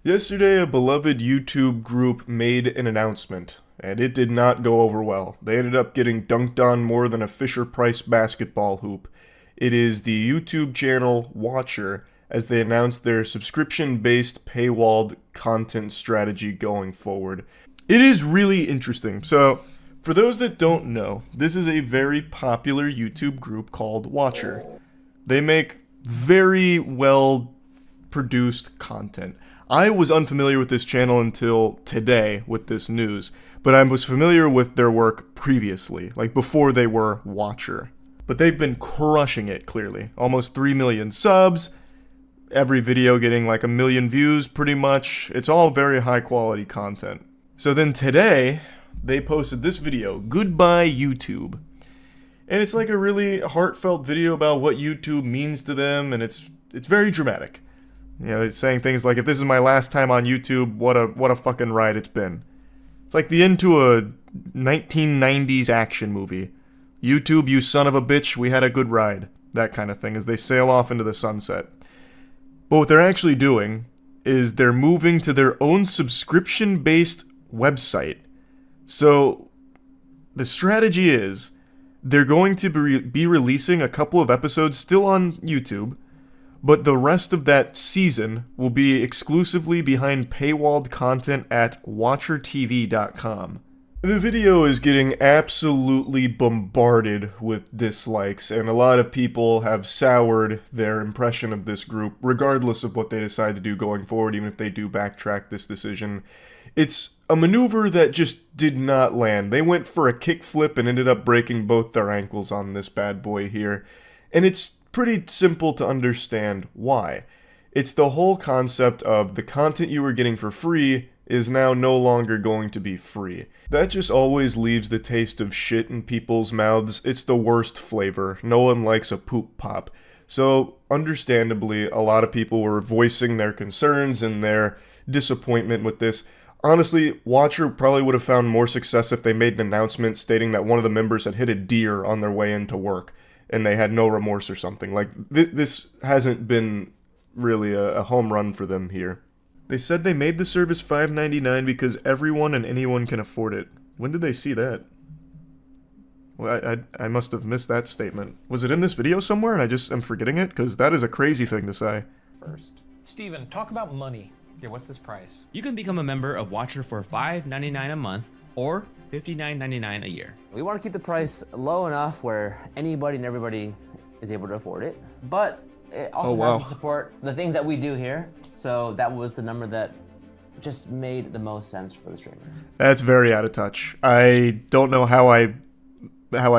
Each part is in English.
Yesterday, a beloved YouTube group made an announcement, and it did not go over well. They ended up getting dunked on more than a Fisher-Price basketball hoop. It is the YouTube channel Watcher, as they announced their subscription-based paywalled content strategy going forward. It is really interesting. So, for those that don't know, this is a very popular YouTube group called Watcher. They make very well produced content. I was unfamiliar with this channel until today with this news, but I was familiar with their work previously, like before they were Watcher. But they've been crushing it, clearly. Almost 3 million subs, every video getting like 1 million views pretty much. It's all very high quality content. So then today, they posted this video, Goodbye YouTube. And it's like a really heartfelt video about what YouTube means to them, and it's very dramatic. You know, it's saying things like, if this is my last time on YouTube, what a fucking ride it's been. It's like the end to a 1990s action movie. YouTube, you son of a bitch, we had a good ride. That kind of thing, as they sail off into the sunset. But what they're actually doing is they're moving to their own subscription-based website. So, the strategy is, they're going to be releasing a couple of episodes still on YouTube, but the rest of that season will be exclusively behind paywalled content at watchertv.com. The video is getting absolutely bombarded with dislikes, and a lot of people have soured their impression of this group, regardless of what they decide to do going forward, even if they do backtrack this decision. It's a maneuver that just did not land. They went for a kickflip and ended up breaking both their ankles on this bad boy here. And it's pretty simple to understand why. It's the whole concept of the content you were getting for free is now no longer going to be free. That just always leaves the taste of shit in people's mouths. It's the worst flavor. No one likes a poop pop. So, understandably, a lot of people were voicing their concerns and their disappointment with this. Honestly, Watcher probably would have found more success if they made an announcement stating that one of the members had hit a deer on their way into work, and they had no remorse or something. Like, this hasn't been really a home run for them here. They said they made the service $5.99 because everyone and anyone can afford it. When did they see that? Well, I must have missed that statement. Was it in this video somewhere and I just am forgetting it? Because that is a crazy thing to say. First. Steven, talk about money. Yeah, what's this price? You can become a member of Watcher for $5.99 a month or $59.99 a year. We want to keep the price low enough where anybody and everybody is able to afford it, but it also has to support the things that we do here. So that was the number that just made the most sense for the streamer. That's very out of touch. I don't know how I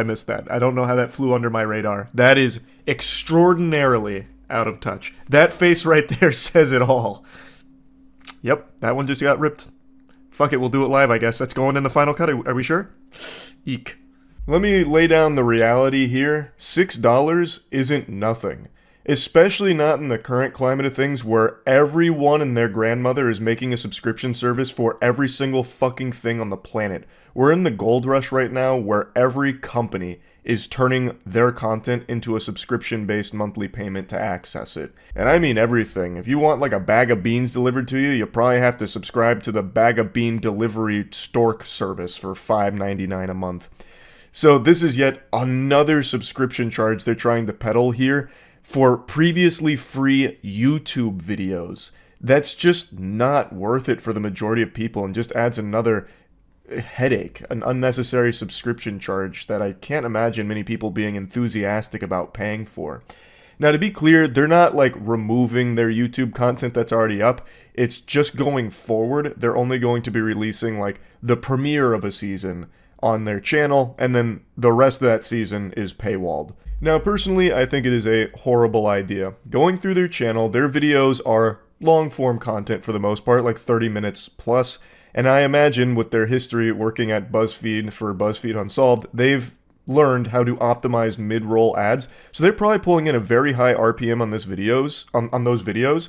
missed that. I don't know how that flew under my radar. That is extraordinarily out of touch. That face right there says it all. Yep, that one just got ripped. Fuck it, we'll do it live, I guess. That's going in the final cut. Are we sure? Eek. Let me lay down the reality here. $6 isn't nothing. Especially not in the current climate of things where everyone and their grandmother is making a subscription service for every single fucking thing on the planet. We're in the gold rush right now where every company is turning their content into a subscription-based monthly payment to access it. And I mean everything. If you want like a bag of beans delivered to you, you probably have to subscribe to the bag of bean delivery stork service for $5.99 a month. So this is yet another subscription charge they're trying to peddle here for previously free YouTube videos. That's just not worth it for the majority of people and just adds another headache, an unnecessary subscription charge that I can't imagine many people being enthusiastic about paying for. Now, to be clear, they're not like removing their YouTube content that's already up. It's just going forward, they're only going to be releasing like the premiere of a season on their channel, and then the rest of that season is paywalled. Now, personally, I think it is a horrible idea. Going through their channel, their videos are long-form content for the most part, like 30 minutes plus, and I imagine with their history working at BuzzFeed for BuzzFeed Unsolved, they've learned how to optimize mid-roll ads, so they're probably pulling in a very high RPM on those videos.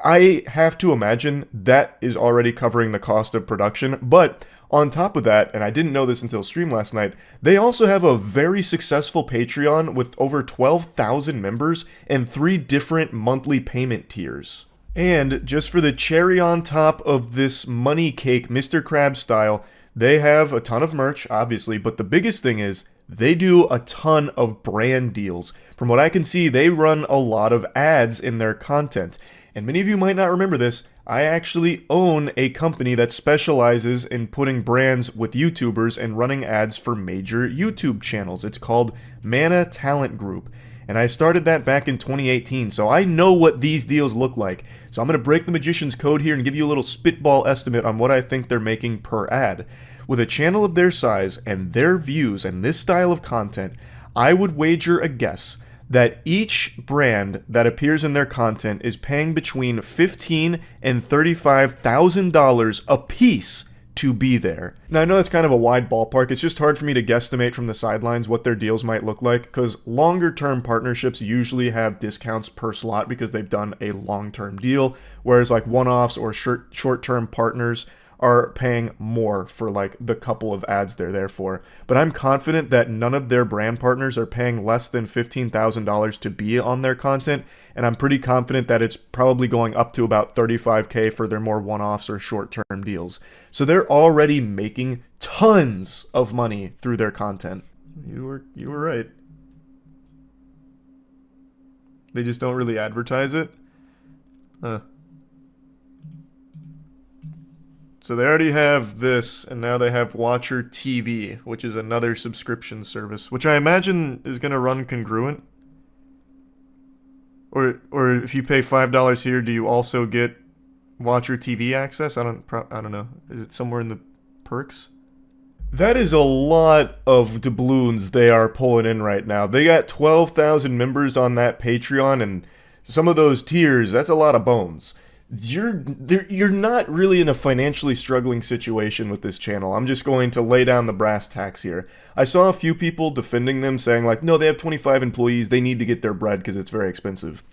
I have to imagine that is already covering the cost of production, but on top of that, and I didn't know this until stream last night, they also have a very successful Patreon with over 12,000 members and 3 different monthly payment tiers. And just for the cherry on top of this money cake, Mr. Krabs style, they have a ton of merch, obviously, but the biggest thing is they do a ton of brand deals. From what I can see, they run a lot of ads in their content. And many of you might not remember this, I actually own a company that specializes in putting brands with YouTubers and running ads for major YouTube channels. It's called Mana Talent Group. And I started that back in 2018, so I know what these deals look like. So I'm going to break the magician's code here and give you a little spitball estimate on what I think they're making per ad. With a channel of their size and their views and this style of content, I would wager a guess that each brand that appears in their content is paying between $15,000 and $35,000 a piece to be there. Now I know that's kind of a wide ballpark, it's just hard for me to guesstimate from the sidelines what their deals might look like, because longer term partnerships usually have discounts per slot because they've done a long term deal, whereas like one-offs or short term partners are paying more for like the couple of ads they're there for. But I'm confident that none of their brand partners are paying less than $15,000 to be on their content, and I'm pretty confident that it's probably going up to about $35K for their more one-offs or short-term deals. So they're already making tons of money through their content. You were right. They just don't really advertise it. So they already have this, and now they have Watcher TV, which is another subscription service, which I imagine is going to run congruent. Or if you pay $5 here, do you also get Watcher TV access? I don't know. Is it somewhere in the perks? That is a lot of doubloons they are pulling in right now. They got 12,000 members on that Patreon, and some of those tiers, that's a lot of bones. You're not really in a financially struggling situation with this channel. I'm just going to lay down the brass tacks here. I saw a few people defending them, saying like, no, they have 25 employees, they need to get their bread because it's very expensive.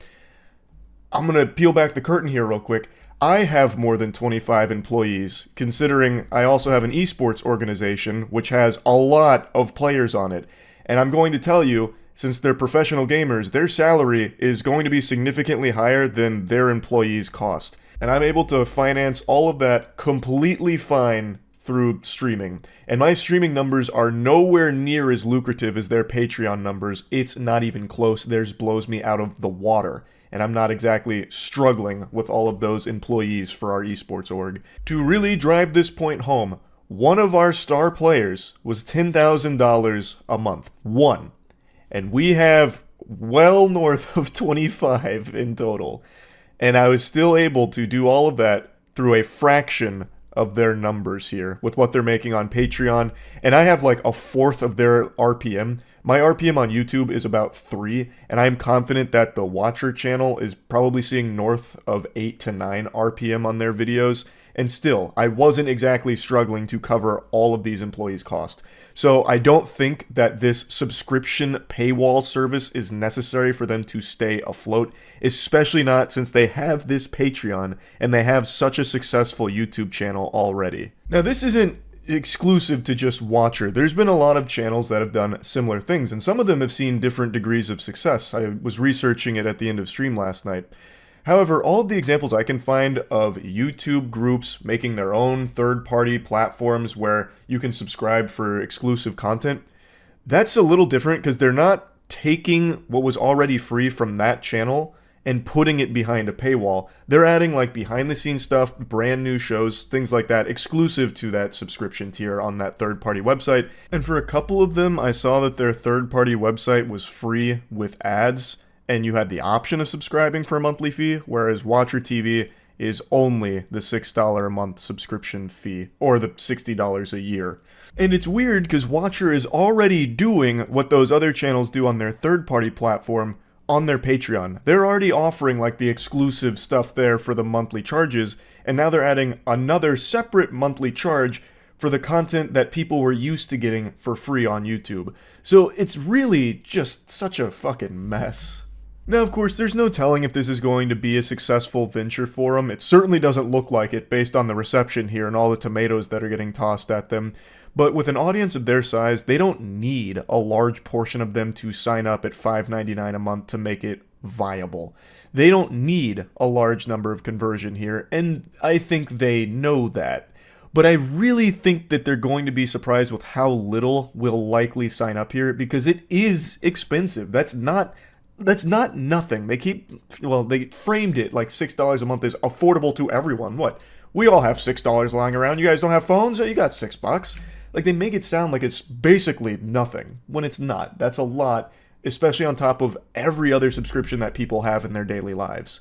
I'm going to peel back the curtain here real quick. I have more than 25 employees, considering I also have an esports organization, which has a lot of players on it. And I'm going to tell you, since they're professional gamers, their salary is going to be significantly higher than their employees' cost. And I'm able to finance all of that completely fine through streaming. And my streaming numbers are nowhere near as lucrative as their Patreon numbers. It's not even close. Theirs blows me out of the water. And I'm not exactly struggling with all of those employees for our esports org. To really drive this point home, one of our star players was $10,000 a month. One. And we have well north of 25 in total. And I was still able to do all of that through a fraction of their numbers here with what they're making on Patreon. And I have like a fourth of their RPM. My RPM on YouTube is about 3, and I'm confident that the Watcher channel is probably seeing north of 8 to 9 RPM on their videos. And still, I wasn't exactly struggling to cover all of these employees' cost. So I don't think that this subscription paywall service is necessary for them to stay afloat, especially not since they have this Patreon and they have such a successful YouTube channel already. Now, this isn't exclusive to just Watcher. There's been a lot of channels that have done similar things, and some of them have seen different degrees of success. I was researching it at the end of stream last night. However, all of the examples I can find of YouTube groups making their own third-party platforms where you can subscribe for exclusive content, that's a little different because they're not taking what was already free from that channel and putting it behind a paywall. They're adding like behind-the-scenes stuff, brand new shows, things like that, exclusive to that subscription tier on that third-party website. And for a couple of them, I saw that their third-party website was free with ads, and you had the option of subscribing for a monthly fee, whereas Watcher TV is only the $6 a month subscription fee, or the $60 a year. And it's weird because Watcher is already doing what those other channels do on their third-party platform on their Patreon. They're already offering like the exclusive stuff there for the monthly charges, and now they're adding another separate monthly charge for the content that people were used to getting for free on YouTube. So it's really just such a fucking mess. Now, of course, there's no telling if this is going to be a successful venture for them. It certainly doesn't look like it based on the reception here and all the tomatoes that are getting tossed at them. But with an audience of their size, they don't need a large portion of them to sign up at $5.99 a month to make it viable. They don't need a large number of conversion here, and I think they know that. But I really think that they're going to be surprised with how little will likely sign up here, because it is expensive. That's not nothing. They framed it like $6 a month is affordable to everyone. What? We all have $6 lying around. You guys don't have phones? Oh, you got $6. Like, they make it sound like it's basically nothing when it's not. That's a lot, especially on top of every other subscription that people have in their daily lives.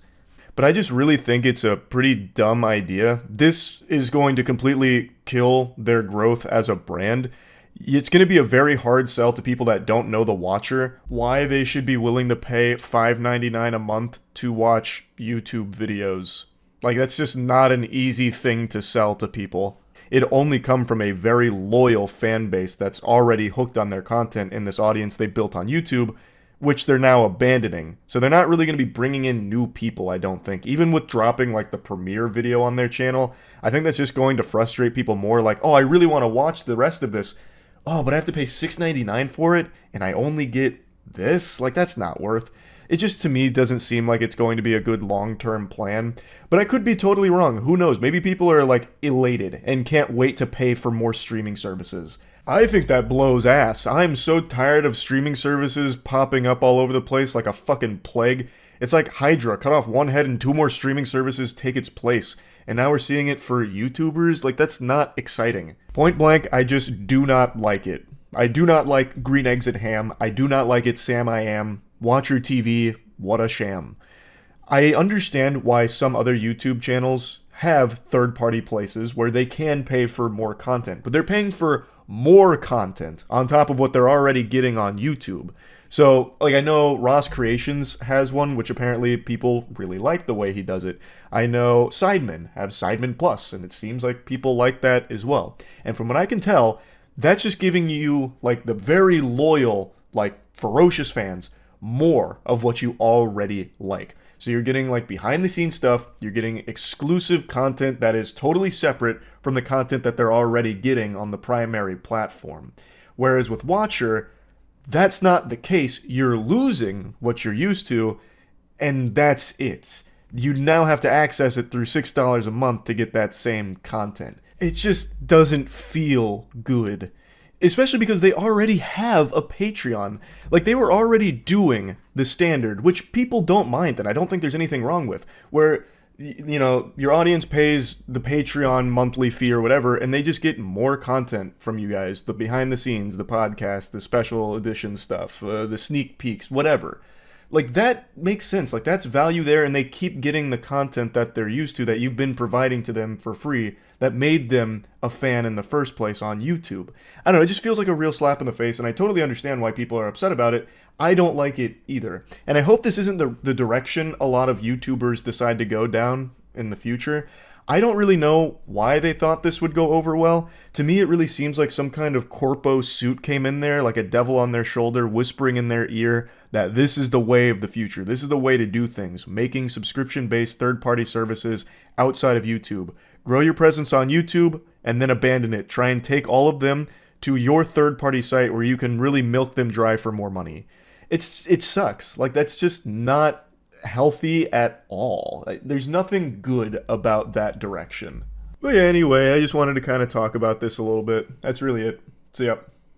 But I just really think it's a pretty dumb idea. This is going to completely kill their growth as a brand. It's going to be a very hard sell to people that don't know the Watcher why they should be willing to pay $5.99 a month to watch YouTube videos. Like, that's just not an easy thing to sell to people. It only come from a very loyal fan base that's already hooked on their content in this audience they built on YouTube, which they're now abandoning. So they're not really going to be bringing in new people, I don't think. Even with dropping like the premiere video on their channel, I think that's just going to frustrate people more. Like, oh, I really want to watch the rest of this. Oh, but I have to pay $6.99 for it, and I only get this? Like, that's not worth. It just, to me, doesn't seem like it's going to be a good long-term plan. But I could be totally wrong. Who knows? Maybe people are, like, elated and can't wait to pay for more streaming services. I think that blows ass. I'm so tired of streaming services popping up all over the place like a fucking plague. It's like Hydra, cut off one head and 2 more streaming services take its place. And now we're seeing it for YouTubers? Like, that's not exciting. Point blank, I just do not like it. I do not like Green Eggs and Ham. I do not like it, Sam I Am. Watcher TV, what a sham. I understand why some other YouTube channels have third-party places where they can pay for more content, but they're paying for more content on top of what they're already getting on YouTube. So, like, I know Ross Creations has one, which apparently people really like the way he does it. I know Sidemen have Sidemen Plus, and it seems like people like that as well. And from what I can tell, that's just giving you, like, the very loyal, like, ferocious fans more of what you already like. So you're getting, like, behind-the-scenes stuff, you're getting exclusive content that is totally separate from the content that they're already getting on the primary platform. Whereas with Watcher, that's not the case. You're losing what you're used to, and that's it. You now have to access it through $6 a month to get that same content. It just doesn't feel good. Especially because they already have a Patreon. Like, they were already doing the standard, which people don't mind, and I don't think there's anything wrong with, where, you know, your audience pays the Patreon monthly fee or whatever, and they just get more content from you guys. The behind the scenes, the podcast, the special edition stuff, the sneak peeks, whatever. Like, that makes sense. Like, that's value there, and they keep getting the content that they're used to, that you've been providing to them for free, that made them a fan in the first place on YouTube. I don't know, it just feels like a real slap in the face, and I totally understand why people are upset about it. I don't like it either. And I hope this isn't the direction a lot of YouTubers decide to go down in the future. I don't really know why they thought this would go over well. To me, it really seems like some kind of corpo suit came in there, like a devil on their shoulder, whispering in their ear that this is the way of the future. This is the way to do things, making subscription-based third-party services outside of YouTube. Grow your presence on YouTube, and then abandon it. Try and take all of them to your third-party site where you can really milk them dry for more money. It sucks. Like, that's just not healthy at all. There's nothing good about that direction. But yeah, anyway, I just wanted to kind of talk about this a little bit. That's really it. So yeah.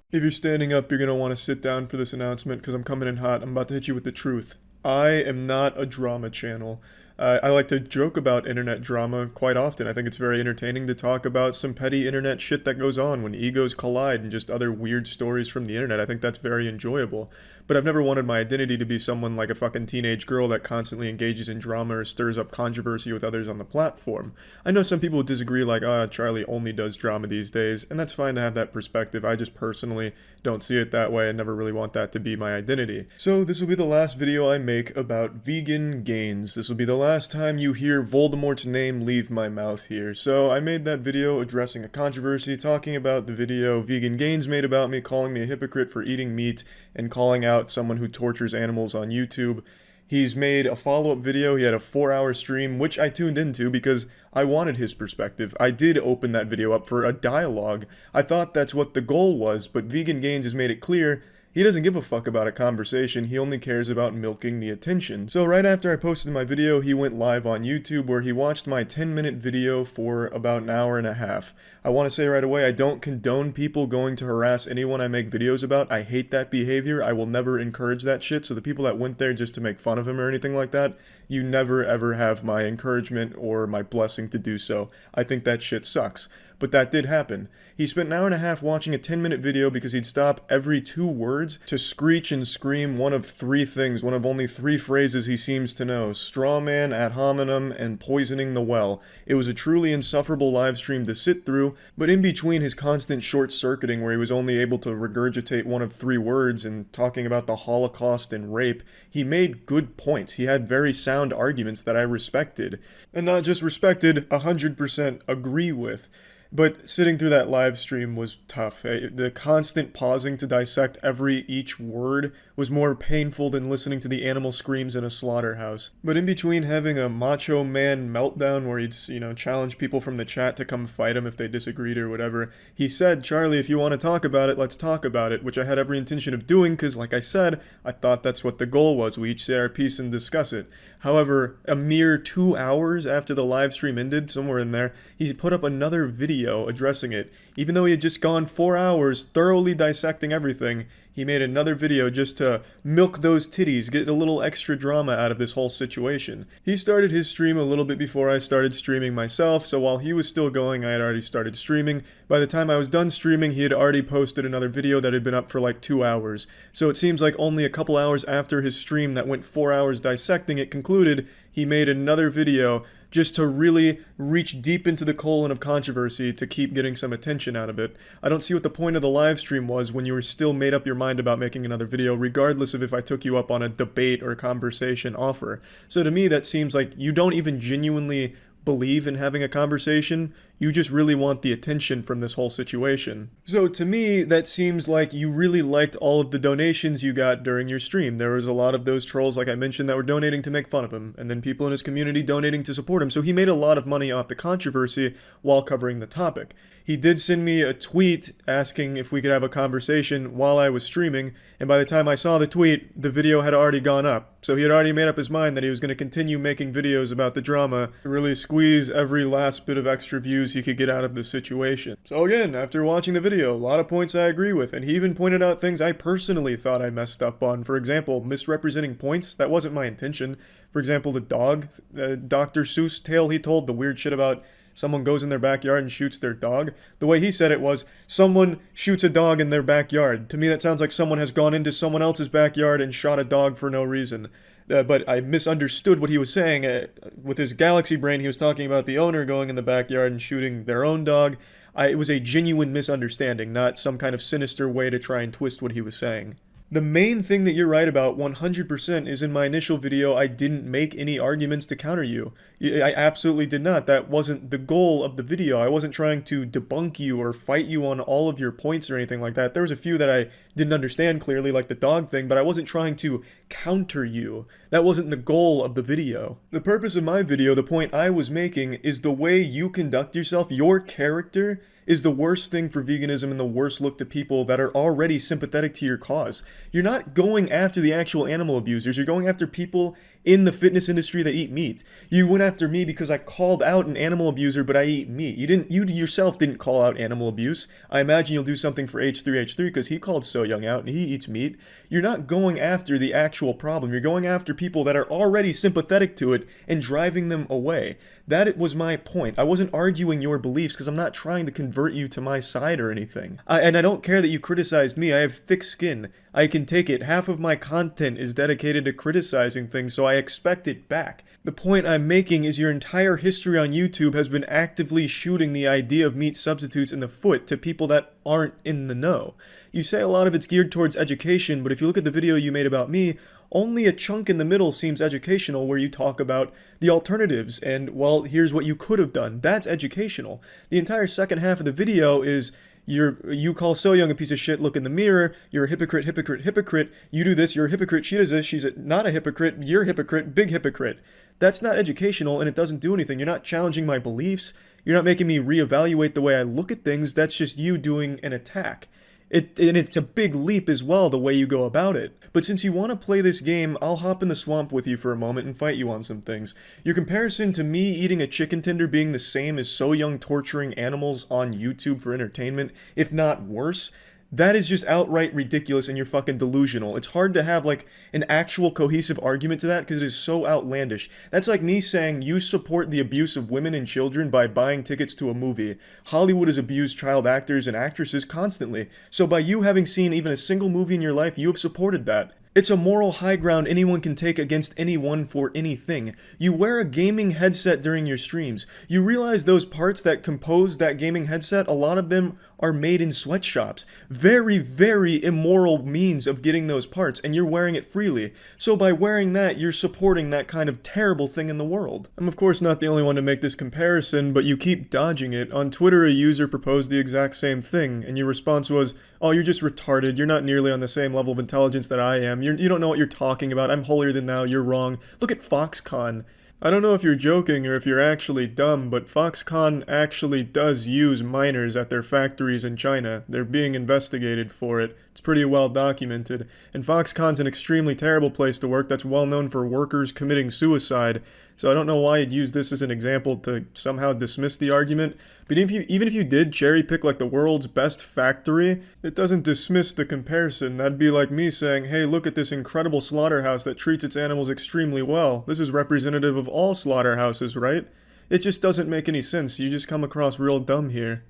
If you're standing up, you're going to want to sit down for this announcement because I'm coming in hot. I'm about to hit you with the truth. I am not a drama channel. I like to joke about internet drama quite often. I think it's very entertaining to talk about some petty internet shit that goes on when egos collide and just other weird stories from the internet. I think that's very enjoyable. But I've never wanted my identity to be someone like a fucking teenage girl that constantly engages in drama or stirs up controversy with others on the platform. I know some people disagree, like, Charlie only does drama these days, and that's fine to have that perspective. I just personally don't see it that way and never really want that to be my identity. So this will be the last video I make about vegan gains. This will be the last time you hear Voldemort's name leave my mouth here. So I made that video addressing a controversy, talking about the video Vegan Gains made about me, calling me a hypocrite for eating meat, and calling out someone who tortures animals on YouTube. He's made a follow-up video. He had a 4-hour stream, which I tuned into because I wanted his perspective. I did open that video up for a dialogue. I thought that's what the goal was, but Vegan Gains has made it clear He doesn't give a fuck about a conversation, he only cares about milking the attention. So right after I posted my video, he went live on YouTube where he watched my 10-minute video for about an hour and a half. I want to say right away, I don't condone people going to harass anyone I make videos about. I hate that behavior. I will never encourage that shit. So the people that went there just to make fun of him or anything like that, you never ever have my encouragement or my blessing to do so. I think that shit sucks. But that did happen. He spent an hour and a half watching a 10-minute video because he'd stop every 2 words to screech and scream one of 3 things, one of only 3 phrases he seems to know: straw man, ad hominem, and poisoning the well. It was a truly insufferable live stream to sit through, but in between his constant short-circuiting where he was only able to regurgitate one of 3 words and talking about the Holocaust and rape, he made good points. He had very sound arguments that I respected. And not just respected, 100% agree with. But sitting through that live stream was tough. The constant pausing to dissect each word was more painful than listening to the animal screams in a slaughterhouse. But in between having a macho man meltdown where he'd, challenge people from the chat to come fight him if they disagreed or whatever, he said, "Charlie, if you want to talk about it, let's talk about it," which I had every intention of doing because, like I said, I thought that's what the goal was. We each say our piece and discuss it. However, a mere 2 hours after the live stream ended, somewhere in there, he put up another video addressing it. Even though he had just gone 4 hours thoroughly dissecting everything, he made another video just to milk those titties, get a little extra drama out of this whole situation. He started his stream a little bit before I started streaming myself, so while he was still going, I had already started streaming. By the time I was done streaming, he had already posted another video that had been up for like 2 hours. So it seems like only a couple hours after his stream that went 4 hours dissecting it concluded, he made another video just to really reach deep into the colon of controversy to keep getting some attention out of it. I don't see what the point of the live stream was when you were still made up your mind about making another video, regardless of if I took you up on a debate or conversation offer. So to me, that seems like you don't even genuinely believe in having a conversation, you just really want the attention from this whole situation. So to me, that seems like you really liked all of the donations you got during your stream. There was a lot of those trolls, like I mentioned, that were donating to make fun of him, and then people in his community donating to support him. So he made a lot of money off the controversy while covering the topic. He did send me a tweet asking if we could have a conversation while I was streaming, and by the time I saw the tweet, the video had already gone up. So he had already made up his mind that he was going to continue making videos about the drama to really squeeze every last bit of extra views he could get out of the situation. So again, after watching the video, a lot of points I agree with, and he even pointed out things I personally thought I messed up on. For example, misrepresenting points, that wasn't my intention. For example, the dog, Dr. Seuss tale he told, the weird shit about someone goes in their backyard and shoots their dog. The way he said it was, someone shoots a dog in their backyard. To me, that sounds like someone has gone into someone else's backyard and shot a dog for no reason. But I misunderstood what he was saying. With his galaxy brain, he was talking about the owner going in the backyard and shooting their own dog. It was a genuine misunderstanding, not some kind of sinister way to try and twist what he was saying. The main thing that you're right about 100% is in my initial video, I didn't make any arguments to counter you. I absolutely did not. That wasn't the goal of the video. I wasn't trying to debunk you or fight you on all of your points or anything like that. There was a few that I didn't understand clearly, like the dog thing, but I wasn't trying to counter you. That wasn't the goal of the video. The purpose of my video, the point I was making, is the way you conduct yourself, your character, is the worst thing for veganism and the worst look to people that are already sympathetic to your cause. You're not going after the actual animal abusers, you're going after people in the fitness industry that eat meat. You went after me because I called out an animal abuser, but I eat meat. You yourself didn't call out animal abuse. I imagine you'll do something for H3H3 because he called So Young out and he eats meat. You're not going after the actual problem. You're going after people that are already sympathetic to it and driving them away. That was my point. I wasn't arguing your beliefs because I'm not trying to convert you to my side or anything. And I don't care that you criticized me. I have thick skin. I can take it. Half of my content is dedicated to criticizing things, so I expect it back. The point I'm making is your entire history on YouTube has been actively shooting the idea of meat substitutes in the foot to people that aren't in the know. You say a lot of it's geared towards education, but if you look at the video you made about me, only a chunk in the middle seems educational where you talk about the alternatives and, well, here's what you could have done. That's educational. The entire second half of the video is you call So Young a piece of shit, look in the mirror, you're a hypocrite, hypocrite, hypocrite, you do this, you're a hypocrite, she does this, she's not a hypocrite, you're a hypocrite, big hypocrite. That's not educational and it doesn't do anything. You're not challenging my beliefs, you're not making me reevaluate the way I look at things, that's just you doing an attack. And it's a big leap as well, the way you go about it. But since you want to play this game, I'll hop in the swamp with you for a moment and fight you on some things. Your comparison to me eating a chicken tender being the same as So Young torturing animals on YouTube for entertainment, if not worse, that is just outright ridiculous and you're fucking delusional. It's hard to have, like, an actual cohesive argument to that because it is so outlandish. That's like me saying you support the abuse of women and children by buying tickets to a movie. Hollywood has abused child actors and actresses constantly. So by you having seen even a single movie in your life, you have supported that. It's a moral high ground anyone can take against anyone for anything. You wear a gaming headset during your streams. You realize those parts that compose that gaming headset, a lot of them are made in sweatshops. Very, very immoral means of getting those parts, and you're wearing it freely. So by wearing that, you're supporting that kind of terrible thing in the world. I'm of course not the only one to make this comparison, but you keep dodging it. On Twitter, a user proposed the exact same thing, and your response was, "Oh, you're just retarded. You're not nearly on the same level of intelligence that I am. You don't know what you're talking about. I'm holier than thou. You're wrong. Look at Foxconn." I don't know if you're joking or if you're actually dumb, but Foxconn actually does use minors at their factories in China. They're being investigated for it. It's pretty well documented. And Foxconn's an extremely terrible place to work that's well known for workers committing suicide. So I don't know why you'd use this as an example to somehow dismiss the argument. But even if you did cherry pick like the world's best factory, it doesn't dismiss the comparison. That'd be like me saying, hey, look at this incredible slaughterhouse that treats its animals extremely well. This is representative of all slaughterhouses, right? It just doesn't make any sense. You just come across real dumb here.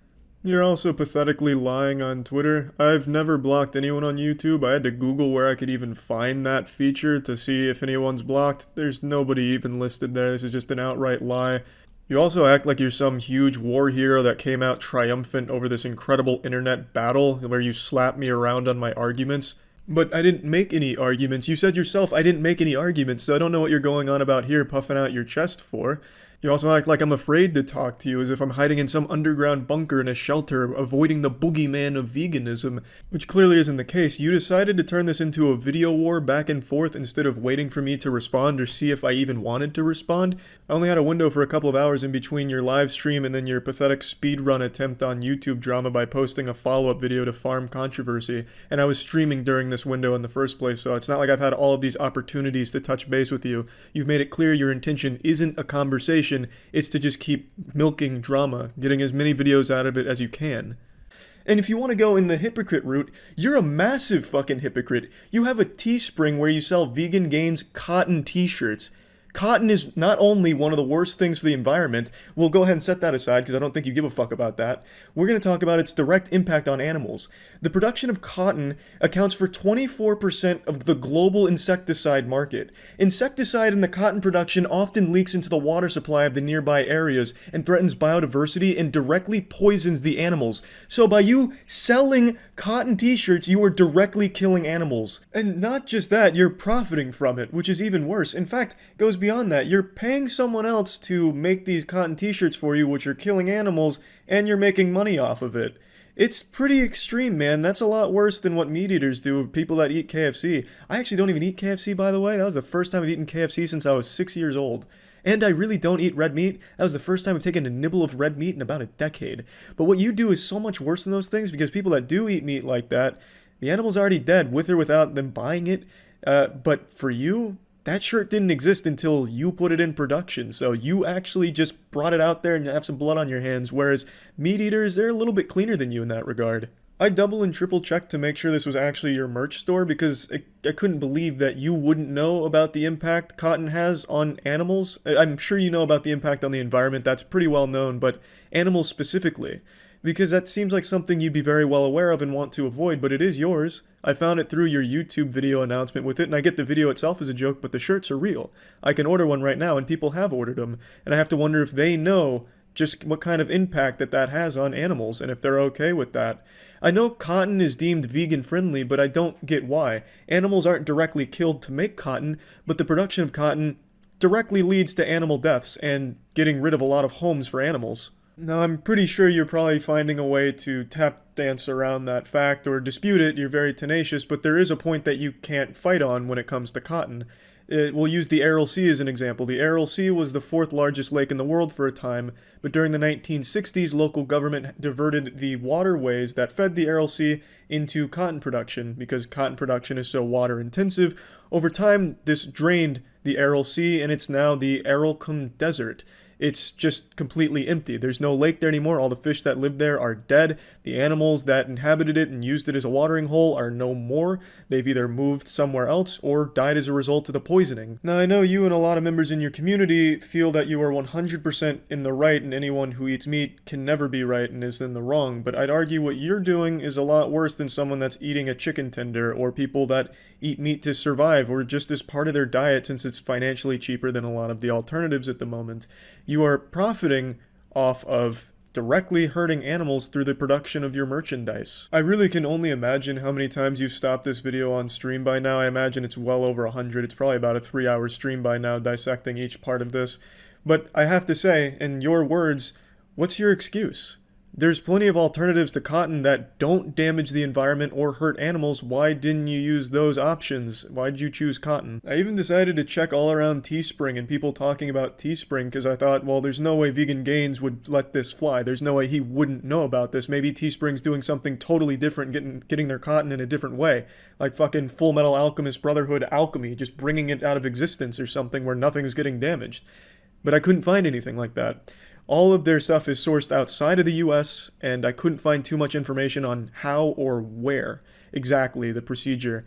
You're also pathetically lying on Twitter. I've never blocked anyone on YouTube. I had to Google where I could even find that feature to see if anyone's blocked. There's nobody even listed there. This is just an outright lie. You also act like you're some huge war hero that came out triumphant over this incredible internet battle where you slap me around on my arguments. But I didn't make any arguments. You said yourself I didn't make any arguments, so I don't know what you're going on about here puffing out your chest for. You also act like I'm afraid to talk to you, as if I'm hiding in some underground bunker in a shelter, avoiding the boogeyman of veganism, which clearly isn't the case. You decided to turn this into a video war back and forth instead of waiting for me to respond or see if I even wanted to respond. I only had a window for a couple of hours in between your live stream and then your pathetic speedrun attempt on YouTube drama by posting a follow-up video to farm controversy, and I was streaming during this window in the first place, so it's not like I've had all of these opportunities to touch base with you. You've made it clear your intention isn't a conversation. It's to just keep milking drama, getting as many videos out of it as you can. And if you want to go in the hypocrite route, you're a massive fucking hypocrite. You have a Teespring where you sell Vegan Gains cotton t-shirts. Cotton is not only one of the worst things for the environment, we'll go ahead and set that aside because I don't think you give a fuck about that. We're going to talk about its direct impact on animals. The production of cotton accounts for 24% of the global insecticide market. Insecticide in the cotton production often leaks into the water supply of the nearby areas and threatens biodiversity and directly poisons the animals. So by you selling cotton t-shirts, you are directly killing animals. And not just that, you're profiting from it, which is even worse. In fact, it goes beyond that. You're paying someone else to make these cotton t-shirts for you, which are killing animals, and you're making money off of it. It's pretty extreme, man. That's a lot worse than what meat eaters do, people that eat KFC. I actually don't even eat KFC, by the way. That was the first time I've eaten KFC since I was 6 years old. And I really don't eat red meat. That was the first time I've taken a nibble of red meat in about a decade. But what you do is so much worse than those things, because people that do eat meat like that, the animal's already dead, with or without them buying it. But for you, that shirt didn't exist until you put it in production, so you actually just brought it out there and have some blood on your hands, whereas meat eaters, they're a little bit cleaner than you in that regard. I double and triple checked to make sure this was actually your merch store because I couldn't believe that you wouldn't know about the impact cotton has on animals. I'm sure you know about the impact on the environment, that's pretty well known, but animals specifically. Because that seems like something you'd be very well aware of and want to avoid, but it is yours. I found it through your YouTube video announcement with it, and I get the video itself as a joke, but the shirts are real. I can order one right now, and people have ordered them, and I have to wonder if they know just what kind of impact that has on animals, and if they're okay with that. I know cotton is deemed vegan-friendly, but I don't get why. Animals aren't directly killed to make cotton, but the production of cotton directly leads to animal deaths, and getting rid of a lot of homes for animals. Now, I'm pretty sure you're probably finding a way to tap dance around that fact or dispute it. You're very tenacious, but there is a point that you can't fight on when it comes to cotton. We'll use the Aral Sea as an example. The Aral Sea was the fourth largest lake in the world for a time, but during the 1960s, local government diverted the waterways that fed the Aral Sea into cotton production because cotton production is so water intensive. Over time, this drained the Aral Sea, and it's now the Aralcombe Desert. It's just completely empty. There's no lake there anymore. All the fish that lived there are dead. The animals that inhabited it and used it as a watering hole are no more. They've either moved somewhere else or died as a result of the poisoning. Now, I know you and a lot of members in your community feel that you are 100% in the right, and anyone who eats meat can never be right and is in the wrong, but I'd argue what you're doing is a lot worse than someone that's eating a chicken tender, or people that eat meat to survive, or just as part of their diet since it's financially cheaper than a lot of the alternatives at the moment. You are profiting off of directly hurting animals through the production of your merchandise. I really can only imagine how many times you've stopped this video on stream by now. I imagine it's well over 100. It's probably about a 3-hour stream by now, dissecting each part of this. But I have to say, in your words, what's your excuse? There's plenty of alternatives to cotton that don't damage the environment or hurt animals. Why didn't you use those options? Why did you choose cotton? I even decided to check all around Teespring and people talking about Teespring because I thought, well, there's no way Vegan0 would let this fly. There's no way he wouldn't know about this. Maybe Teespring's doing something totally different, getting their cotton in a different way. Like fucking Full Metal Alchemist Brotherhood alchemy, just bringing it out of existence or something where nothing's getting damaged. But I couldn't find anything like that. All of their stuff is sourced outside of the US, and I couldn't find too much information on how or where exactly the procedure.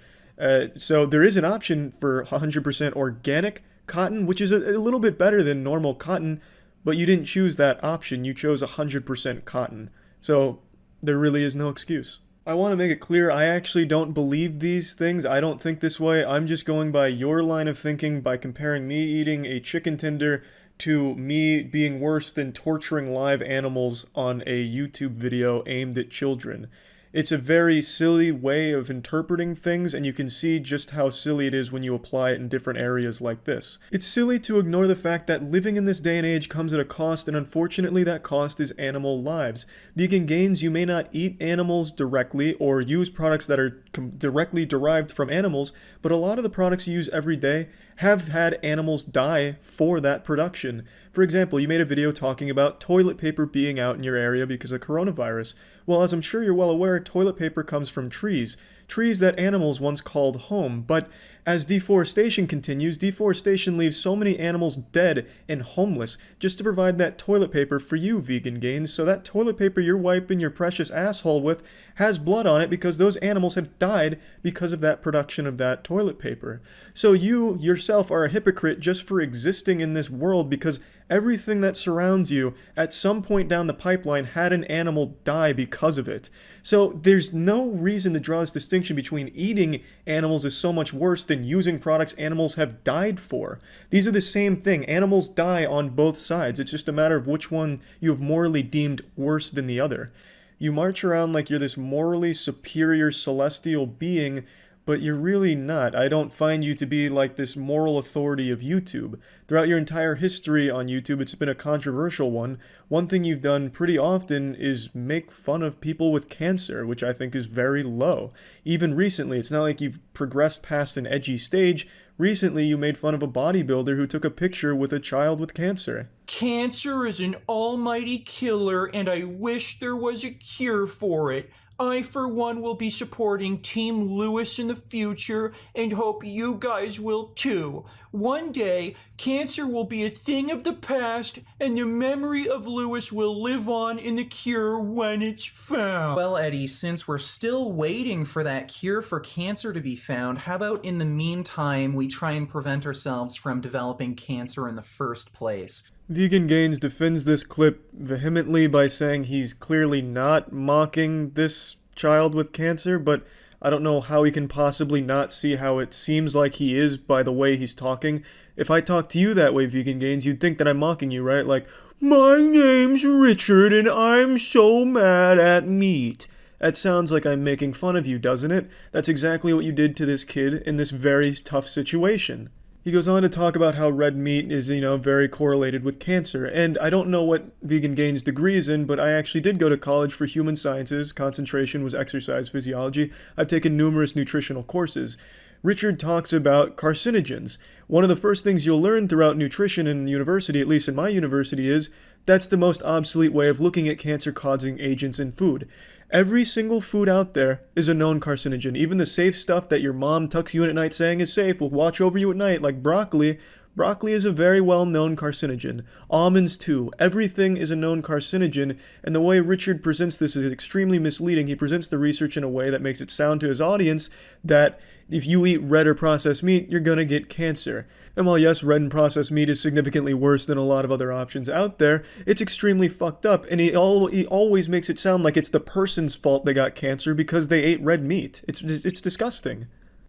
So there is an option for 100% organic cotton, which is a little bit better than normal cotton, but you didn't choose that option. You chose 100% cotton. So there really is no excuse. I want to make it clear, I actually don't believe these things. I don't think this way. I'm just going by your line of thinking by comparing me eating a chicken tender to me being worse than torturing live animals on a YouTube video aimed at children. It's a very silly way of interpreting things, and you can see just how silly it is when you apply it in different areas like this. It's silly to ignore the fact that living in this day and age comes at a cost, and unfortunately that cost is animal lives. Vegan0, you may not eat animals directly or use products that are directly derived from animals, but a lot of the products you use every day have had animals die for that production. For example, you made a video talking about toilet paper being out in your area because of coronavirus. Well, as I'm sure you're well aware, toilet paper comes from trees that animals once called home, but as deforestation continues, deforestation leaves so many animals dead and homeless just to provide that toilet paper for you, Vegan0. So that toilet paper you're wiping your precious asshole with has blood on it because those animals have died because of that production of that toilet paper. So you yourself are a hypocrite just for existing in this world because everything that surrounds you at some point down the pipeline had an animal die because of it. So there's no reason to draw this distinction between eating animals is so much worse than using products animals have died for. These are the same thing. Animals die on both sides. It's just a matter of which one you have morally deemed worse than the other. You march around like you're this morally superior celestial being, but you're really not. I don't find you to be like this moral authority of YouTube. Throughout your entire history on YouTube, it's been a controversial one. One thing you've done pretty often is make fun of people with cancer, which I think is very low. Even recently, it's not like you've progressed past an edgy stage. Recently, you made fun of a bodybuilder who took a picture with a child with cancer. Cancer is an almighty killer, and I wish there was a cure for it. I, for one, will be supporting Team Lewis in the future and hope you guys will too. One day, cancer will be a thing of the past and the memory of Lewis will live on in the cure when it's found. Well, Eddie, since we're still waiting for that cure for cancer to be found, how about in the meantime we try and prevent ourselves from developing cancer in the first place? Vegan0 defends this clip vehemently by saying he's clearly not mocking this child with cancer, but I don't know how he can possibly not see how it seems like he is by the way he's talking. If I talk to you that way, Vegan0, you'd think that I'm mocking you, right? Like, my name's Richard and I'm so mad at meat. That sounds like I'm making fun of you, doesn't it? That's exactly what you did to this kid in this very tough situation. He goes on to talk about how red meat is, very correlated with cancer. And I don't know what Vegan0's degree is in, but I actually did go to college for human sciences. Concentration was exercise physiology. I've taken numerous nutritional courses. Richard talks about carcinogens. One of the first things you'll learn throughout nutrition in university, at least in my university, is that's the most obsolete way of looking at cancer-causing agents in food. Every single food out there is a known carcinogen. Even the safe stuff that your mom tucks you in at night saying is safe, will watch over you at night, like broccoli. Broccoli is a very well-known carcinogen. Almonds too. Everything is a known carcinogen, and the way Richard presents this is extremely misleading. He presents the research in a way that makes it sound to his audience that if you eat red or processed meat, you're gonna get cancer. And while yes, red and processed meat is significantly worse than a lot of other options out there, it's extremely fucked up, and he always makes it sound like it's the person's fault they got cancer because they ate red meat. It's disgusting.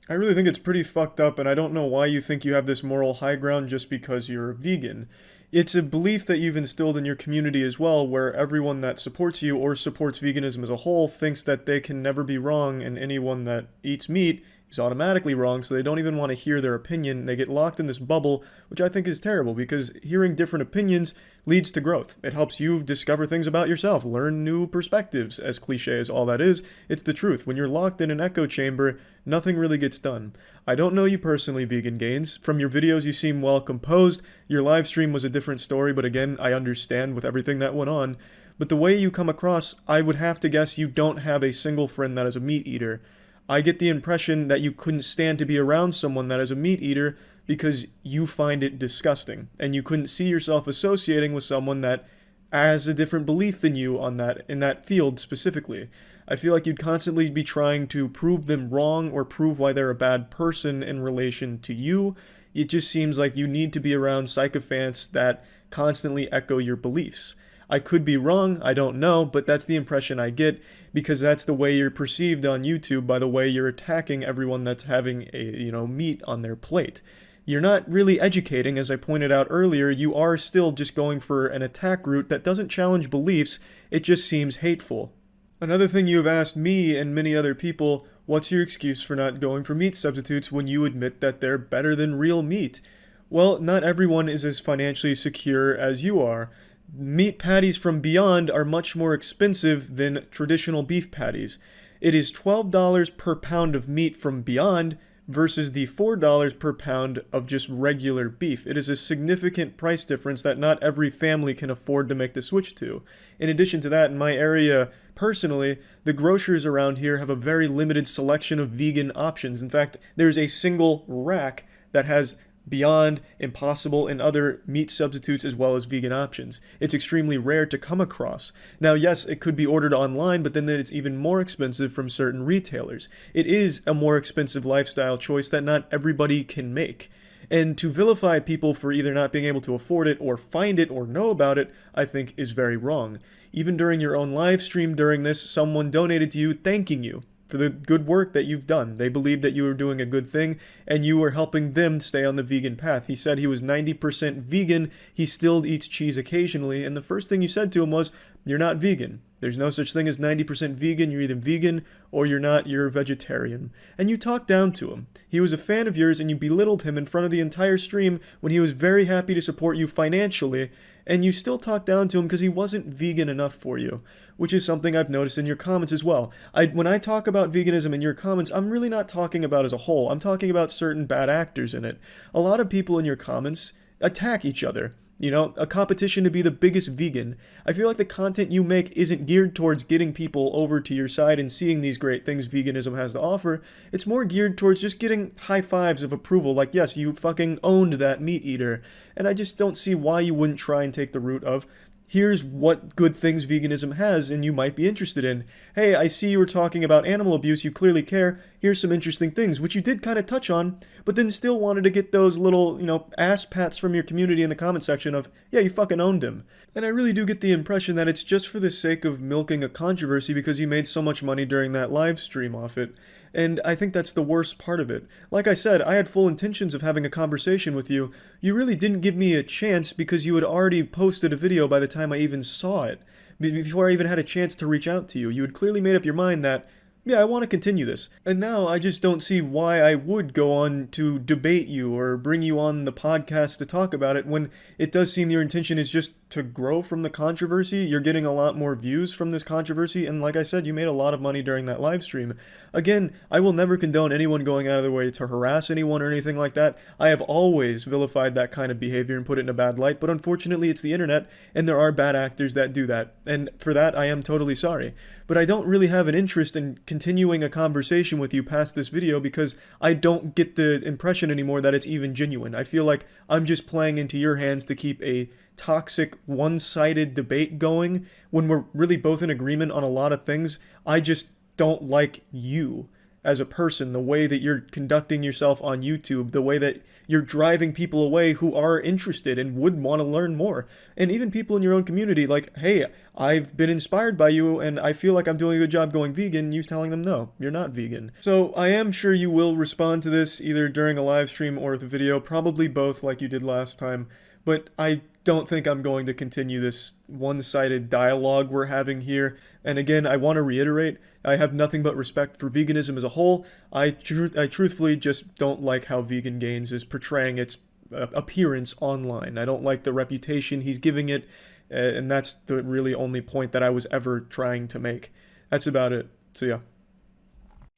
I really think it's pretty fucked up, and I don't know why you think you have this moral high ground just because you're vegan. It's a belief that you've instilled in your community as well, where everyone that supports you or supports veganism as a whole thinks that they can never be wrong, and anyone that eats meat is automatically wrong, so they don't even want to hear their opinion. They get locked in this bubble, which I think is terrible, because hearing different opinions leads to growth. It helps you discover things about yourself, learn new perspectives. As cliche as all that is, it's the truth. When you're locked in an echo chamber, nothing really gets done. I don't know you personally, Vegan Gains. From your videos, you seem well composed. Your live stream was a different story, but again, I understand with everything that went on. But the way you come across, I would have to guess you don't have a single friend that is a meat eater. I get the impression that you couldn't stand to be around someone that is a meat eater because you find it disgusting, and you couldn't see yourself associating with someone that has a different belief than you on that, in that field specifically. I feel like you'd constantly be trying to prove them wrong or prove why they're a bad person in relation to you. It just seems like you need to be around sycophants that constantly echo your beliefs. I could be wrong, I don't know, but that's the impression I get, because that's the way you're perceived on YouTube, by the way you're attacking everyone that's having meat on their plate. You're not really educating, as I pointed out earlier. You are still just going for an attack route that doesn't challenge beliefs, it just seems hateful. Another thing you have asked me and many other people, what's your excuse for not going for meat substitutes when you admit that they're better than real meat? Well, not everyone is as financially secure as you are. Meat patties from Beyond are much more expensive than traditional beef patties. It is $12 per pound of meat from Beyond versus the $4 per pound of just regular beef. It is a significant price difference that not every family can afford to make the switch to. In addition to that, in my area, personally, the grocers around here have a very limited selection of vegan options. In fact, there's a single rack that has Beyond, Impossible, and other meat substitutes as well as vegan options. It's extremely rare to come across. Now, yes, it could be ordered online, but then it's even more expensive from certain retailers. It is a more expensive lifestyle choice that not everybody can make. And to vilify people for either not being able to afford it or find it or know about it, I think is very wrong. Even during your own live stream during this, someone donated to you thanking you for the good work that you've done. They believed that you were doing a good thing, and you were helping them stay on the vegan path. He said he was 90% vegan, he still eats cheese occasionally, and the first thing you said to him was, you're not vegan. There's no such thing as 90% vegan, you're either vegan or you're not, you're a vegetarian. And you talked down to him. He was a fan of yours, and you belittled him in front of the entire stream when he was very happy to support you financially, and you still talk down to him because he wasn't vegan enough for you, which is something I've noticed in your comments as well. When I talk about veganism in your comments, I'm really not talking about as a whole. I'm talking about certain bad actors in it. A lot of people in your comments attack each other. You know, a competition to be the biggest vegan. I feel like the content you make isn't geared towards getting people over to your side and seeing these great things veganism has to offer. It's more geared towards just getting high fives of approval, like, yes, you fucking owned that meat eater. And I just don't see why you wouldn't try and take the route of, here's what good things veganism has and you might be interested in. Hey, I see you were talking about animal abuse, you clearly care. Here's some interesting things, which you did kind of touch on, but then still wanted to get those little, ass pats from your community in the comment section of, yeah, you fucking owned him. And I really do get the impression that it's just for the sake of milking a controversy because you made so much money during that live stream off it. And I think that's the worst part of it. Like I said, I had full intentions of having a conversation with you. You really didn't give me a chance because you had already posted a video by the time I even saw it. Before I even had a chance to reach out to you. You had clearly made up your mind that yeah, I want to continue this. And now I just don't see why I would go on to debate you or bring you on the podcast to talk about it when it does seem your intention is just to grow from the controversy. You're getting a lot more views from this controversy, and like I said, you made a lot of money during that live stream. Again, I will never condone anyone going out of their way to harass anyone or anything like that. I have always vilified that kind of behavior and put it in a bad light, but unfortunately it's the internet, and there are bad actors that do that, and for that I am totally sorry. But I don't really have an interest in continuing a conversation with you past this video because I don't get the impression anymore that it's even genuine. I feel like I'm just playing into your hands to keep a toxic, one-sided debate going when we're really both in agreement on a lot of things. I just don't like you as a person, the way that you're conducting yourself on YouTube, the way that you're driving people away who are interested and would want to learn more. And even people in your own community, like, hey, I've been inspired by you and I feel like I'm doing a good job going vegan, you telling them, no, you're not vegan. So I am sure you will respond to this either during a live stream or the video, probably both like you did last time. But I don't think I'm going to continue this one-sided dialogue we're having here. And again, I want to reiterate, I have nothing but respect for veganism as a whole. I truthfully just don't like how Vegan Gains is portraying its appearance online. I don't like the reputation he's giving it, and that's the really only point that I was ever trying to make. That's about it. So yeah.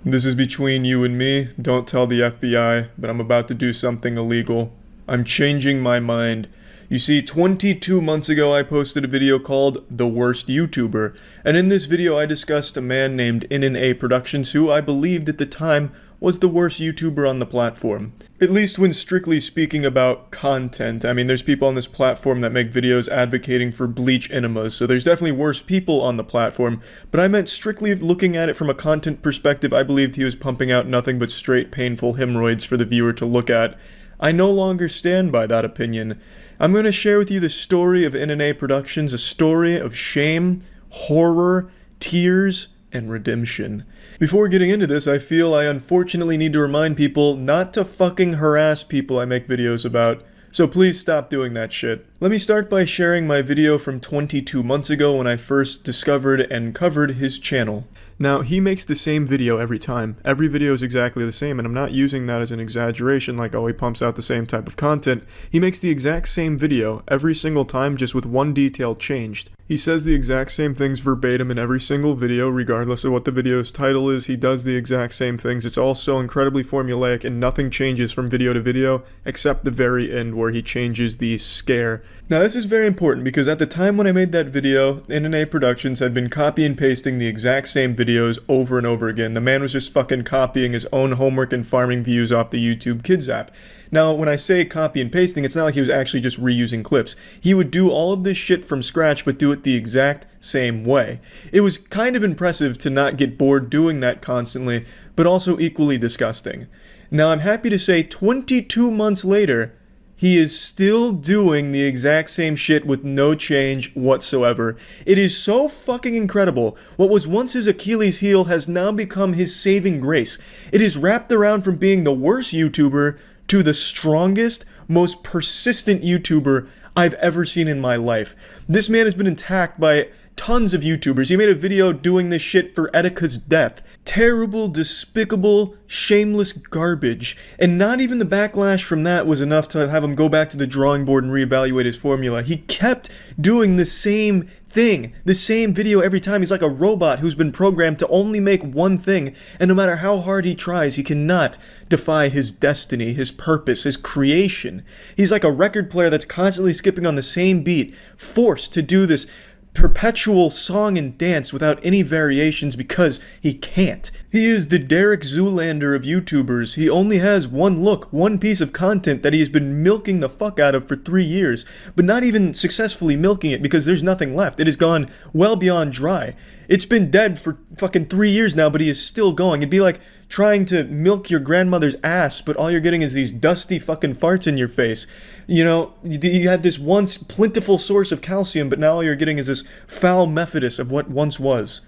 This is between you and me. Don't tell the FBI, but I'm about to do something illegal. I'm changing my mind. You see, 22 months ago I posted a video called The Worst YouTuber, and in this video I discussed a man named NNA Productions who I believed at the time was the worst YouTuber on the platform. At least when strictly speaking about content. I mean, there's people on this platform that make videos advocating for bleach enemas, so there's definitely worse people on the platform, but I meant strictly looking at it from a content perspective. I believed he was pumping out nothing but straight painful hemorrhoids for the viewer to look at. I no longer stand by that opinion. I'm going to share with you the story of NNA Productions, a story of shame, horror, tears, and redemption. Before getting into this, I feel I unfortunately need to remind people not to fucking harass people I make videos about, so please stop doing that shit. Let me start by sharing my video from 22 months ago when I first discovered and covered his channel. Now, he makes the same video every time. Every video is exactly the same, and I'm not using that as an exaggeration like, oh, he pumps out the same type of content. He makes the exact same video every single time, just with one detail changed. He says the exact same things verbatim in every single video, regardless of what the video's title is. He does the exact same things. It's all so incredibly formulaic, and nothing changes from video to video, except the very end where he changes the scare. Now, this is very important because at the time when I made that video, NNA Productions had been copy and pasting the exact same videos over and over again. The man was just fucking copying his own homework and farming views off the YouTube Kids app. Now, when I say copy and pasting, it's not like he was actually just reusing clips. He would do all of this shit from scratch, but do it the exact same way. It was kind of impressive to not get bored doing that constantly, but also equally disgusting. Now, I'm happy to say 22 months later, he is still doing the exact same shit with no change whatsoever. It is so fucking incredible. What was once his Achilles heel has now become his saving grace. It is wrapped around from being the worst YouTuber to the strongest, most persistent YouTuber I've ever seen in my life. This man has been attacked by tons of YouTubers. He made a video doing this shit for Etika's death. Terrible, despicable, shameless garbage. And not even the backlash from that was enough to have him go back to the drawing board and reevaluate his formula. He kept doing the same thing, the same video every time. He's like a robot who's been programmed to only make one thing, and no matter how hard he tries, he cannot defy his destiny, his purpose, his creation. He's like a record player that's constantly skipping on the same beat, forced to do this perpetual song and dance without any variations because he can't. He is the Derek Zoolander of YouTubers. He only has one look, one piece of content that he has been milking the fuck out of for 3 years, but not even successfully milking it because there's nothing left. It has gone well beyond dry. It's been dead for fucking 3 years now, but he is still going. It'd be like trying to milk your grandmother's ass, but all you're getting is these dusty fucking farts in your face. You know, you had this once plentiful source of calcium, but now all you're getting is this foul Methodist of what once was.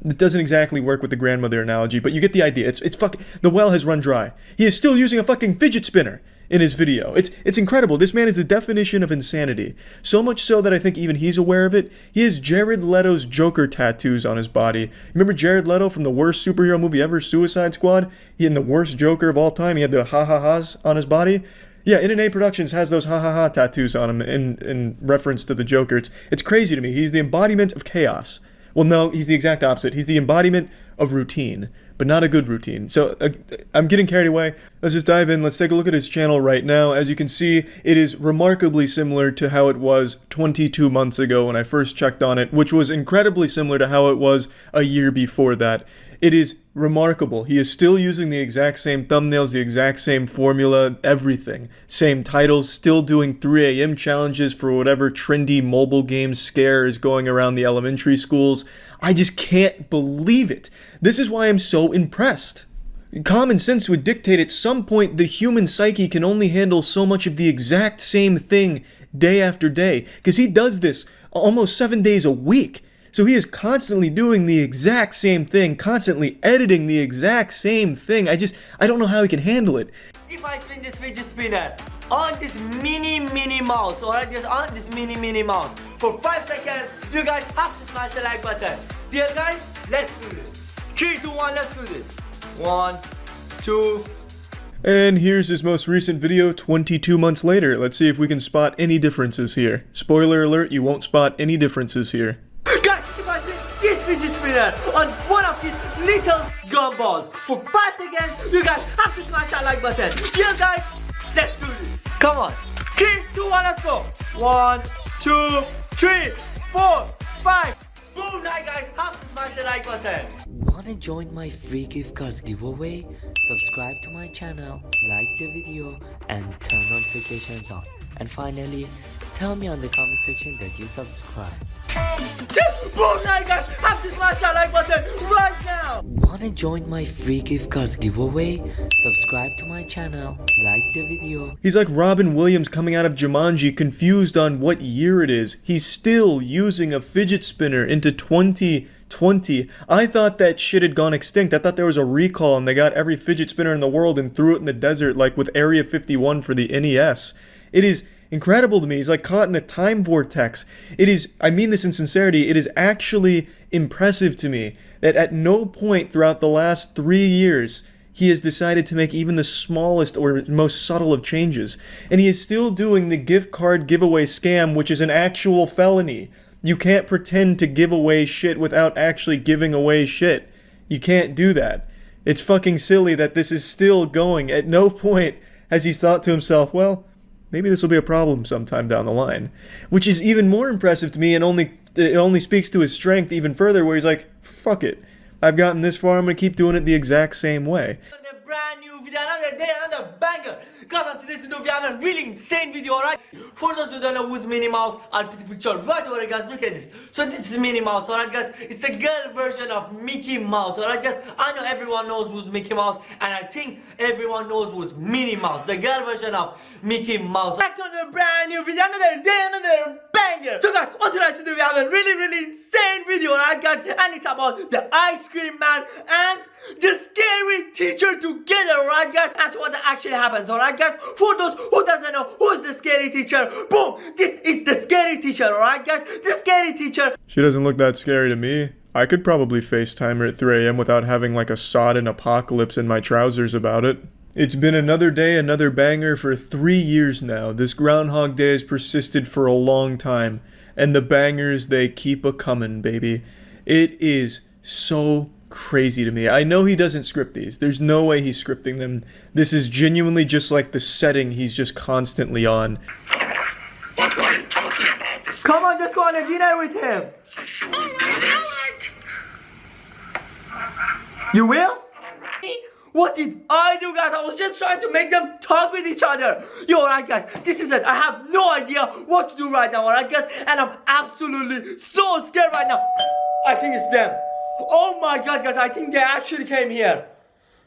It doesn't exactly work with the grandmother analogy, but you get the idea. It's fucking, the well has run dry. He is still using a fucking fidget spinner. in his video. It's incredible. This man is the definition of insanity. So much so that I think even he's aware of it. He has Jared Leto's Joker tattoos on his body. Remember Jared Leto from the worst superhero movie ever, Suicide Squad? He had the worst Joker of all time. He had the ha-ha-has on his body. Yeah, NNA Productions has those ha-ha-ha tattoos on him in reference to the Joker. It's crazy to me. He's the embodiment of chaos. Well, no, he's the exact opposite. He's the embodiment of routine, but not a good routine. So I'm getting carried away. Let's just dive in. Let's take a look at his channel right now. As you can see, it is remarkably similar to how it was 22 months ago when I first checked on it, which was incredibly similar to how it was a year before that. It is remarkable. He is still using the exact same thumbnails, the exact same formula, everything. Same titles, still doing 3 a.m. challenges for whatever trendy mobile game scare is going around the elementary schools. I just can't believe it. This is why I'm so impressed. Common sense would dictate at some point the human psyche can only handle so much of the exact same thing day after day, because he does this almost 7 days a week. So he is constantly doing the exact same thing, constantly editing the exact same thing. I don't know how he can handle it. If I spin this fidget spinner on this mini mouse, alright, just on this mini mouse for 5 seconds, you guys have to smash the like button. Dear guys, let's do this. 3, 2, 1, let's do this. 1, 2. And here's his most recent video 22 months later. Let's see if we can spot any differences here. Spoiler alert, you won't spot any differences here. Guys, if I spin this fidget spinner on one of these little gumballs for 5 seconds, you guys have to smash that like button. Dear guys, let's do this. Come on. 3, 2, 1, let's go. 1, 2, 3, 4, 5. Boom, now guys, have to smash the like button. Wanna join my free gift cards giveaway? Subscribe to my channel, like the video, and turn notifications on. And finally, tell me on the comment section that you subscribe. Boom, now guys, have to smash that like button right now. Wanna join my free gift cards giveaway? Subscribe to my channel, like the video. He's like Robin Williams coming out of Jumanji, confused on what year it is. He's still using a fidget spinner into 2020. I thought that shit had gone extinct. I thought there was a recall and they got every fidget spinner in the world and threw it in the desert like with Area 51 for the NES. It is incredible to me. He's like caught in a time vortex. It is, I mean this in sincerity, it is actually impressive to me that at no point throughout the last 3 years he has decided to make even the smallest or most subtle of changes. And he is still doing the gift card giveaway scam, which is an actual felony. You can't pretend to give away shit without actually giving away shit. You can't do that. It's fucking silly that this is still going. At no point has he thought to himself, well, maybe this will be a problem sometime down the line. Which is even more impressive to me, and it only speaks to his strength even further, where he's like, fuck it. I've gotten this far, I'm gonna keep doing it the exact same way. Another brand new video, another day, another banger. Guys, on today's video, we have a really insane video, alright? For those who don't know who's Minnie Mouse, I'll put the picture right over here, guys. Look at this. So this is Minnie Mouse, alright, guys? It's a girl version of Mickey Mouse, alright, guys? I know everyone knows who's Mickey Mouse, and I think everyone knows who's Minnie Mouse, the girl version of Mickey Mouse. Back to another brand new video, another day, another banger. So guys, on tonight's video, we have a really insane video, alright, guys? And it's about the ice cream man and the scary teacher together, alright, guys? That's what actually happens, alright, guys? For those who doesn't know who's the scary teacher, boom, this is the scary teacher, alright, guys? The scary teacher. She doesn't look that scary to me. I could probably FaceTime her at 3 a.m. without having like a sodden apocalypse in my trousers about it. It's been another day, another banger for 3 years now. This Groundhog Day has persisted for a long time. And the bangers, they keep a-comin', baby. It is so crazy to me. I know he doesn't script these. There's no way he's scripting them. This is genuinely just like the setting he's just constantly on. What are you talking about? This Come on, just go on a dinner with him. so should we do this? You will? What did I do, guys? I was just trying to make them talk with each other. Yo, alright, guys, this is it. I have no idea what to do right now, alright, guys? And I'm absolutely so scared right now. I think it's them. Oh my god, guys, I think they actually came here.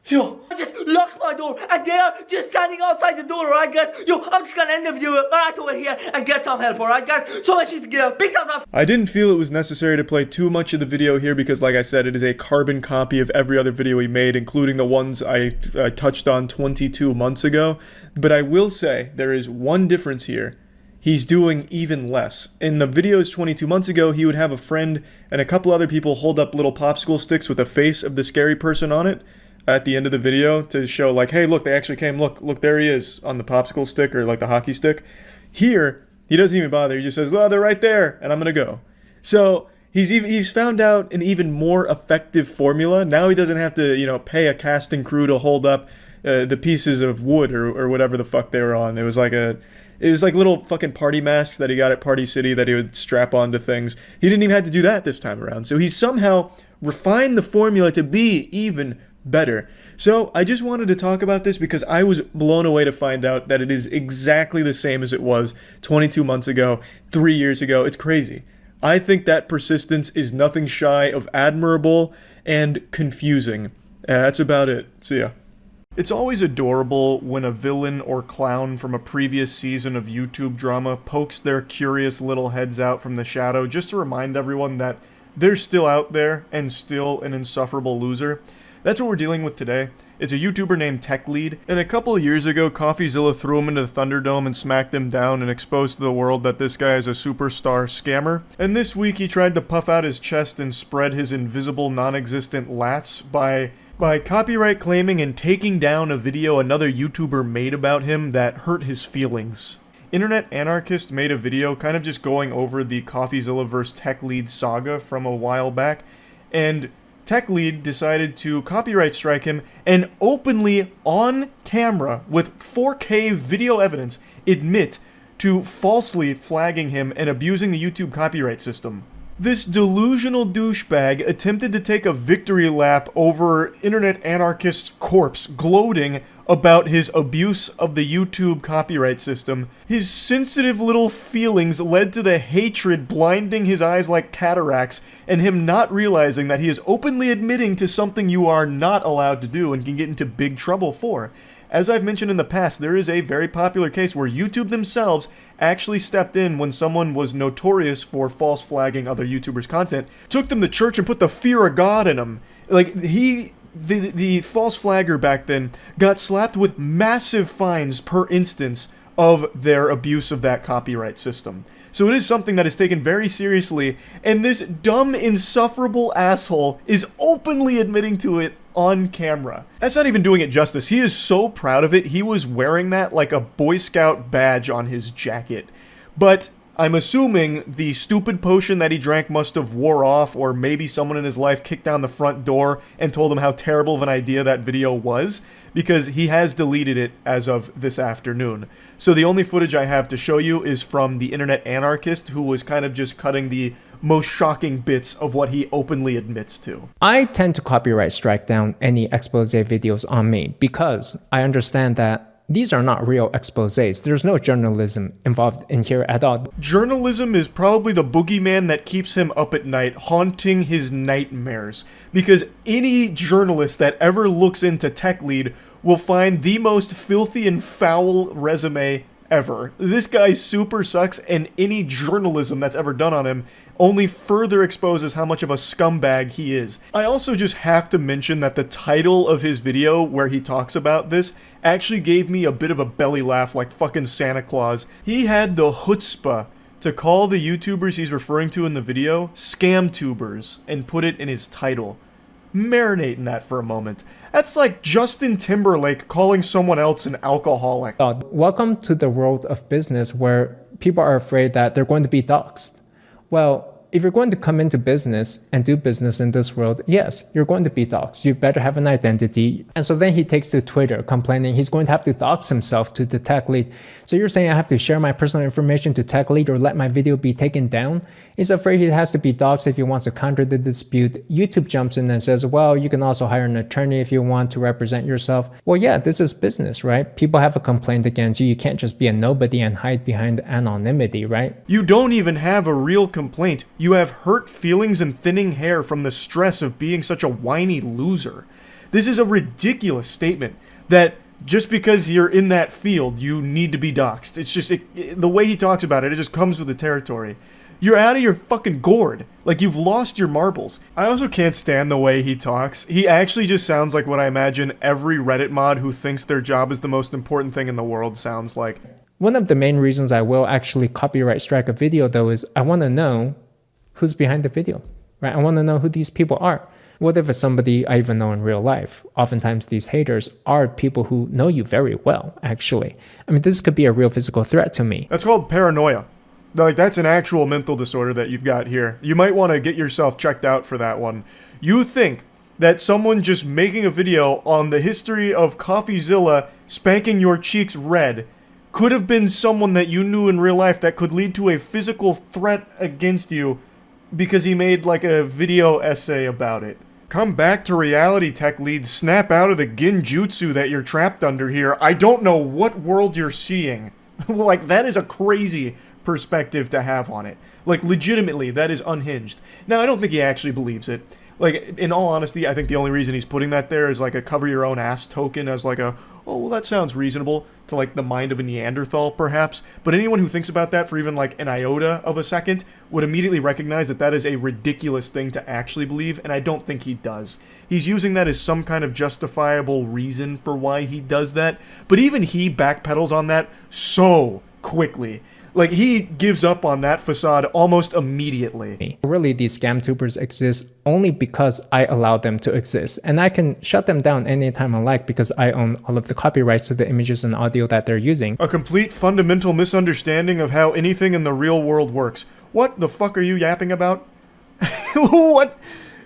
Yo, I just locked my door and they are just standing outside the door, alright guys? Yo, I'm just gonna end the video right over here and get some help, alright guys? So much to give. Big thumbs up. I didn't feel it was necessary to play too much of the video here because, like I said, it is a carbon copy of every other video he made, including the ones I touched on 22 months ago. But I will say, there is one difference here. He's doing even less. In the videos 22 months ago, he would have a friend and a couple other people hold up little popsicle sticks with the face of the scary person on it at the end of the video to show like, hey, look, they actually came, look, there he is on the popsicle stick or like the hockey stick. Here, he doesn't even bother. He just says, oh, they're right there, and I'm gonna go. So he's found out an even more effective formula. Now he doesn't have to, you know, pay a casting crew to hold up the pieces of wood or whatever the fuck they were on. It was like little fucking party masks that he got at Party City that he would strap onto things. He didn't even have to do that this time around. So he's somehow refined the formula to be even better. So I just wanted to talk about this because I was blown away to find out that it is exactly the same as it was 22 months ago, 3 years ago. It's crazy. I think that persistence is nothing shy of admirable and confusing. That's about it. See ya. It's always adorable when a villain or clown from a previous season of YouTube drama pokes their curious little heads out from the shadow just to remind everyone that they're still out there and still an insufferable loser. That's what we're dealing with today. It's a YouTuber named TechLead, and a couple of years ago, CoffeeZilla threw him into the Thunderdome and smacked him down and exposed to the world that this guy is a superstar scammer. And this week, he tried to puff out his chest and spread his invisible, non-existent lats by copyright claiming and taking down a video another YouTuber made about him that hurt his feelings. Internet Anarchist made a video kind of just going over the CoffeeZilla vs. TechLead saga from a while back, and TechLead decided to copyright strike him and openly, on camera, with 4K video evidence, admit to falsely flagging him and abusing the YouTube copyright system. This delusional douchebag attempted to take a victory lap over Internet Anarchist's corpse, gloating about his abuse of the YouTube copyright system. His sensitive little feelings led to the hatred blinding his eyes like cataracts, and him not realizing that he is openly admitting to something you are not allowed to do and can get into big trouble for. As I've mentioned in the past, there is a very popular case where YouTube themselves actually stepped in when someone was notorious for false flagging other YouTubers' content, took them to church and put the fear of God in them. Like, the false flagger back then got slapped with massive fines per instance of their abuse of that copyright system. So it is something that is taken very seriously, and this dumb, insufferable asshole is openly admitting to it on camera. That's not even doing it justice. He is so proud of it, he was wearing that like a Boy Scout badge on his jacket. But I'm assuming the stupid potion that he drank must have wore off, or maybe someone in his life kicked down the front door and told him how terrible of an idea that video was, because he has deleted it as of this afternoon. So the only footage I have to show you is from the Internet Anarchist, who was kind of just cutting the most shocking bits of what he openly admits to. I tend to copyright strike down any expose videos on me because I understand that these are not real exposés. There's no journalism involved in here at all. Journalism is probably the boogeyman that keeps him up at night, haunting his nightmares. Because any journalist that ever looks into TechLead will find the most filthy and foul resume ever. This guy super sucks, and any journalism that's ever done on him only further exposes how much of a scumbag he is. I also just have to mention that the title of his video where he talks about this actually gave me a bit of a belly laugh like fucking Santa Claus. He had the chutzpah to call the YouTubers he's referring to in the video scam-tubers and put it in his title. Marinate in that for a moment. That's like Justin Timberlake calling someone else an alcoholic. Welcome to the world of business where people are afraid that they're going to be doxxed. Well, if you're going to come into business and do business in this world, yes, you're going to be doxxed. You better have an identity. And so then he takes to Twitter complaining he's going to have to dox himself to the TechLead. So you're saying I have to share my personal information to TechLead or let my video be taken down? He's afraid he has to be doxxed if he wants to counter the dispute. YouTube jumps in and says, well, you can also hire an attorney if you want to represent yourself. Well, yeah, this is business, right? People have a complaint against you. You can't just be a nobody and hide behind anonymity, right? You don't even have a real complaint. You have hurt feelings and thinning hair from the stress of being such a whiny loser. This is a ridiculous statement that just because you're in that field, you need to be doxxed. It's just, the way he talks about it, it just comes with the territory. You're out of your fucking gourd. Like, you've lost your marbles. I also can't stand the way he talks. He actually just sounds like what I imagine every Reddit mod who thinks their job is the most important thing in the world sounds like. One of the main reasons I will actually copyright strike a video, though, is I want to know who's behind the video, right? I want to know who these people are. What if it's somebody I even know in real life? Oftentimes these haters are people who know you very well, actually. I mean, this could be a real physical threat to me. That's called paranoia. Like, that's an actual mental disorder that you've got here. You might want to get yourself checked out for that one. You think that someone just making a video on the history of CoffeeZilla spanking your cheeks red could have been someone that you knew in real life that could lead to a physical threat against you because he made like a video essay about it. Come back to reality, tech leads. Snap out of the genjutsu that you're trapped under here. I don't know what world you're seeing. Like, that is a crazy perspective to have on it. Like, legitimately, that is unhinged. Now, I don't think he actually believes it. Like, in all honesty, I think the only reason he's putting that there is like a cover your own ass token as like a, oh, well, that sounds reasonable to like the mind of a Neanderthal, perhaps. But anyone who thinks about that for even like an iota of a second would immediately recognize that that is a ridiculous thing to actually believe, and I don't think he does. He's using that as some kind of justifiable reason for why he does that, but even he backpedals on that so quickly. Like, he gives up on that facade almost immediately. Really, these scam tubers exist only because I allow them to exist. And I can shut them down anytime I like because I own all of the copyrights to the images and audio that they're using. A complete fundamental misunderstanding of how anything in the real world works. What the fuck are you yapping about? What?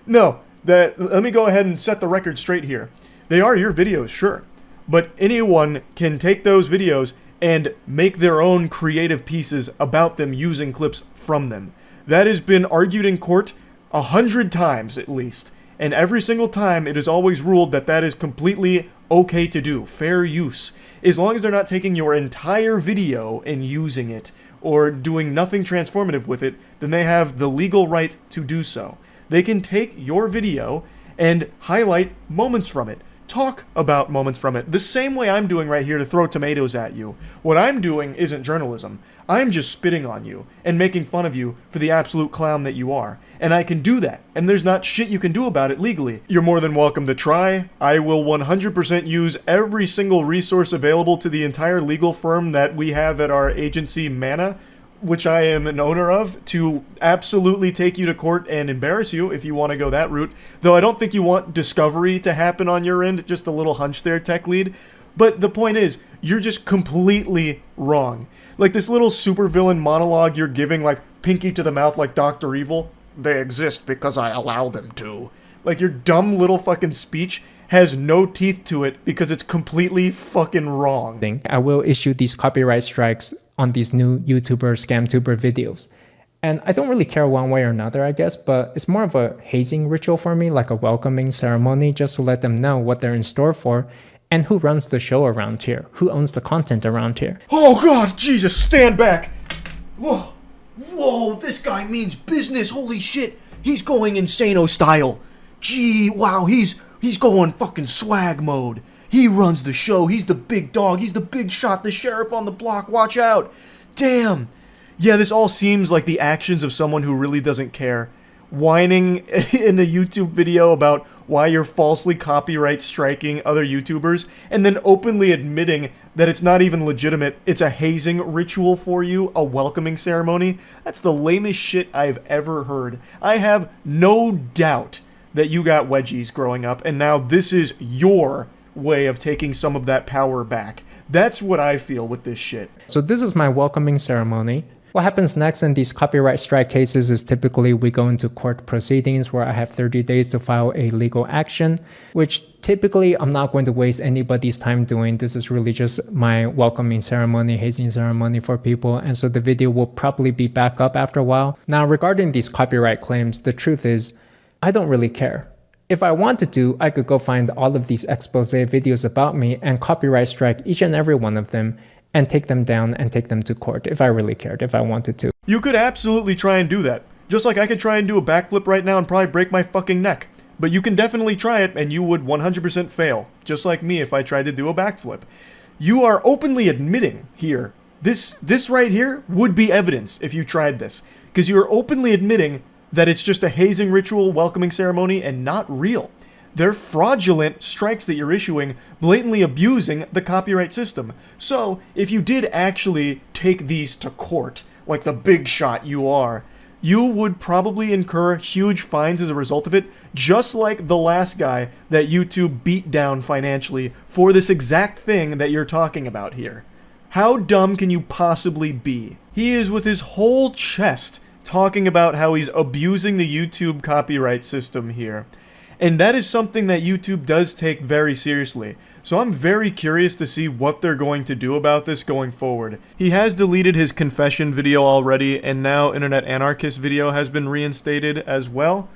No, let me go ahead and set the record straight here. They are your videos, sure. But anyone can take those videos and make their own creative pieces about them using clips from them. That has been argued in court 100 times at least, and every single time it is always ruled that that is completely okay to do, fair use, as long as they're not taking your entire video and using it, or doing nothing transformative with it, then they have the legal right to do so. They can take your video and highlight moments from it. Talk about moments from it, the same way I'm doing right here to throw tomatoes at you. What I'm doing isn't journalism. I'm just spitting on you and making fun of you for the absolute clown that you are. And I can do that, and there's not shit you can do about it legally. You're more than welcome to try. I will 100% use every single resource available to the entire legal firm that we have at our agency, Mana, which I am an owner of, to absolutely take you to court and embarrass you if you want to go that route. Though I don't think you want discovery to happen on your end, just a little hunch there, tech lead. But the point is, you're just completely wrong. Like this little supervillain monologue you're giving, like pinky to the mouth like Dr. Evil. They exist because I allow them to. Like your dumb little fucking speech has no teeth to it because it's completely fucking wrong. I will issue these copyright strikes on these new YouTuber, scam-tuber videos. And I don't really care one way or another, I guess, but it's more of a hazing ritual for me, like a welcoming ceremony, just to let them know what they're in store for and who runs the show around here, who owns the content around here. Oh God, Jesus, stand back. Whoa, whoa, this guy means business, holy shit. He's going insano style. Gee, wow, he's going fucking swag mode. He runs the show. He's the big dog. He's the big shot. The sheriff on the block. Watch out. Damn. Yeah, this all seems like the actions of someone who really doesn't care. Whining in a YouTube video about why you're falsely copyright striking other YouTubers, and then openly admitting that it's not even legitimate. It's a hazing ritual for you, a welcoming ceremony. That's the lamest shit I've ever heard. I have no doubt that you got wedgies growing up, and now this is your way of taking some of that power back. That's what I feel with this shit. So this is my welcoming ceremony. What happens next in these copyright strike cases is typically we go into court proceedings where I have 30 days to file a legal action, which typically I'm not going to waste anybody's time doing. This is really just my welcoming ceremony, hazing ceremony for people, and so the video will probably be back up after a while. Now, regarding these copyright claims, the truth is, I don't really care. If I wanted to, I could go find all of these expose videos about me and copyright strike each and every one of them and take them down and take them to court if I really cared, if I wanted to. You could absolutely try and do that. Just like I could try and do a backflip right now and probably break my fucking neck. but you can definitely try it and you would 100% fail, just like me if I tried to do a backflip. You are openly admitting here, this right here would be evidence if you tried this, because you are openly admitting that it's just a hazing ritual welcoming ceremony and not real. They're fraudulent strikes that you're issuing, blatantly abusing the copyright system. So, if you did actually take these to court, like the big shot you are, you would probably incur huge fines as a result of it, just like the last guy that YouTube beat down financially for this exact thing that you're talking about here. How dumb can you possibly be? He is with his whole chest talking about how he's abusing the YouTube copyright system here. And that is something that YouTube does take very seriously. So I'm very curious to see what they're going to do about this going forward. He has deleted his confession video already, and now Internet Anarchist video has been reinstated as well.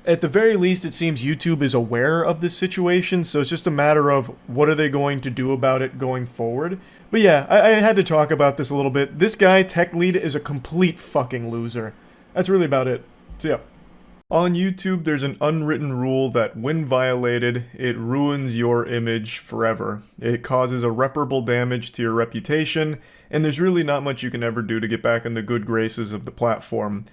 At the very least, it seems YouTube is aware of this situation, so it's just a matter of what are they going to do about it going forward. But yeah, I had to talk about this a little bit. This guy, Tech Lead, is a complete fucking loser. That's really about it. So yeah. On YouTube, there's an unwritten rule that when violated, it ruins your image forever. It causes irreparable damage to your reputation, and there's really not much you can ever do to get back in the good graces of the platform.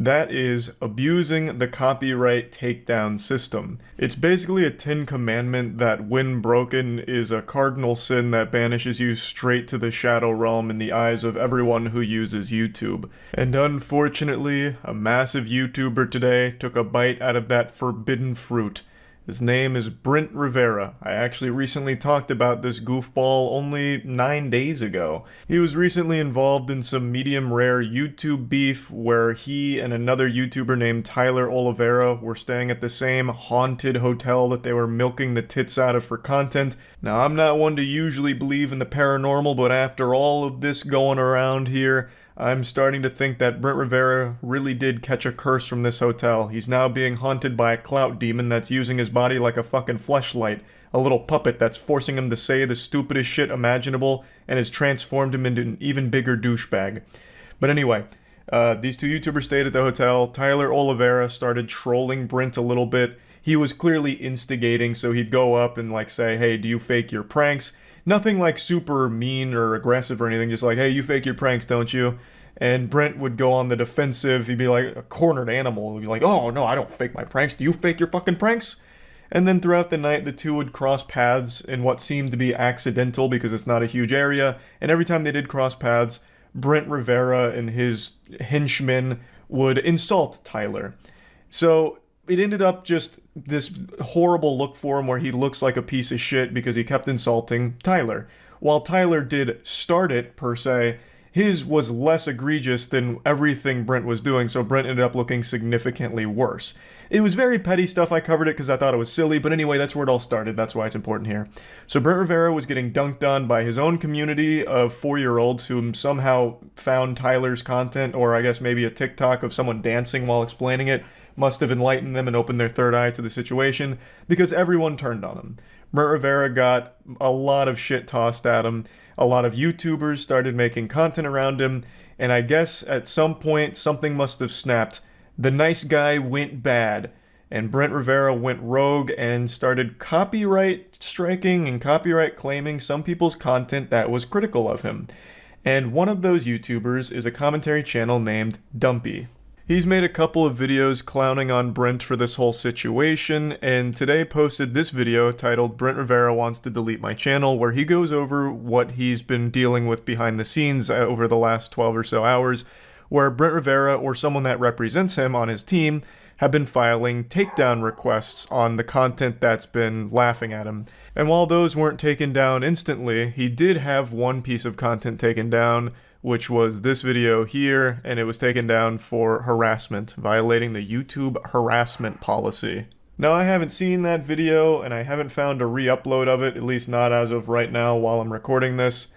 That is abusing the copyright takedown system. It's basically a 10 commandment that when broken is a cardinal sin that banishes you straight to the shadow realm in the eyes of everyone who uses YouTube. And unfortunately, a massive YouTuber today took a bite out of that forbidden fruit. His name is Brent Rivera. I actually recently talked about this goofball only 9 days ago. He was recently involved in some medium rare YouTube beef where he and another YouTuber named Tyler Oliveira were staying at the same haunted hotel that they were milking the tits out of for content. Now, I'm not one to usually believe in the paranormal, but after all of this going around here, I'm starting to think that Brent Rivera really did catch a curse from this hotel. He's now being haunted by a clout demon that's using his body like a fucking fleshlight. A little puppet that's forcing him to say the stupidest shit imaginable and has transformed him into an even bigger douchebag. But anyway, these two YouTubers stayed at the hotel. Tyler Oliveira started trolling Brent a little bit. He was clearly instigating, so he'd go up and like say, hey, do you fake your pranks? Nothing like super mean or aggressive or anything, just like, hey, you fake your pranks, don't you? And Brent would go on the defensive. He'd be like a cornered animal. He'd be like, oh, no, I don't fake my pranks. Do you fake your fucking pranks? And then throughout the night, the two would cross paths in what seemed to be accidental because it's not a huge area. And every time they did cross paths, Brent Rivera and his henchmen would insult Tyler. So it ended up just this horrible look for him where he looks like a piece of shit because he kept insulting Tyler. While Tyler did start it, per se, his was less egregious than everything Brent was doing, so Brent ended up looking significantly worse. It was very petty stuff. I covered it because I thought it was silly, but anyway, that's where it all started. That's why it's important here. So Brent Rivera was getting dunked on by his own community of 4-year-olds who somehow found Tyler's content, or I guess maybe a TikTok of someone dancing while explaining it, must have enlightened them and opened their third eye to the situation, because everyone turned on him. Brent Rivera got a lot of shit tossed at him. A lot of YouTubers started making content around him, and I guess at some point something must have snapped. The nice guy went bad, and Brent Rivera went rogue and started copyright striking and copyright claiming some people's content that was critical of him. And one of those YouTubers is a commentary channel named Dumpy. He's made a couple of videos clowning on Brent for this whole situation, and today posted this video titled Brent Rivera Wants to Delete My Channel, where he goes over what he's been dealing with behind the scenes over the last 12 or so hours, where Brent Rivera or someone that represents him on his team have been filing takedown requests on the content that's been laughing at him. And while those weren't taken down instantly, he did have one piece of content taken down, which was this video here, and it was taken down for harassment, violating the YouTube harassment policy. Now, I haven't seen that video, and I haven't found a re-upload of it, at least not as of right now while I'm recording this,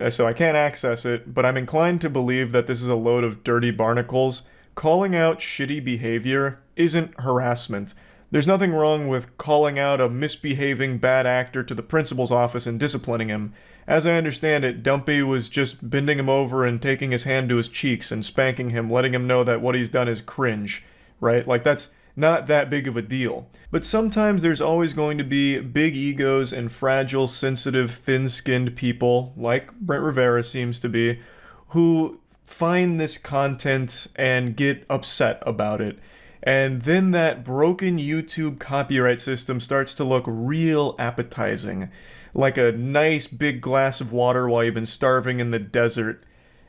so I can't access it, but I'm inclined to believe that this is a load of dirty barnacles. Calling out shitty behavior isn't harassment. There's nothing wrong with calling out a misbehaving bad actor to the principal's office and disciplining him. As I understand it, Dumpy was just bending him over and taking his hand to his cheeks and spanking him, letting him know that what he's done is cringe, right? Like, that's not that big of a deal. But sometimes there's always going to be big egos and fragile, sensitive, thin-skinned people, like Brent Rivera seems to be, who find this content and get upset about it. And then that broken YouTube copyright system starts to look real appetizing, like a nice big glass of water while you've been starving in the desert.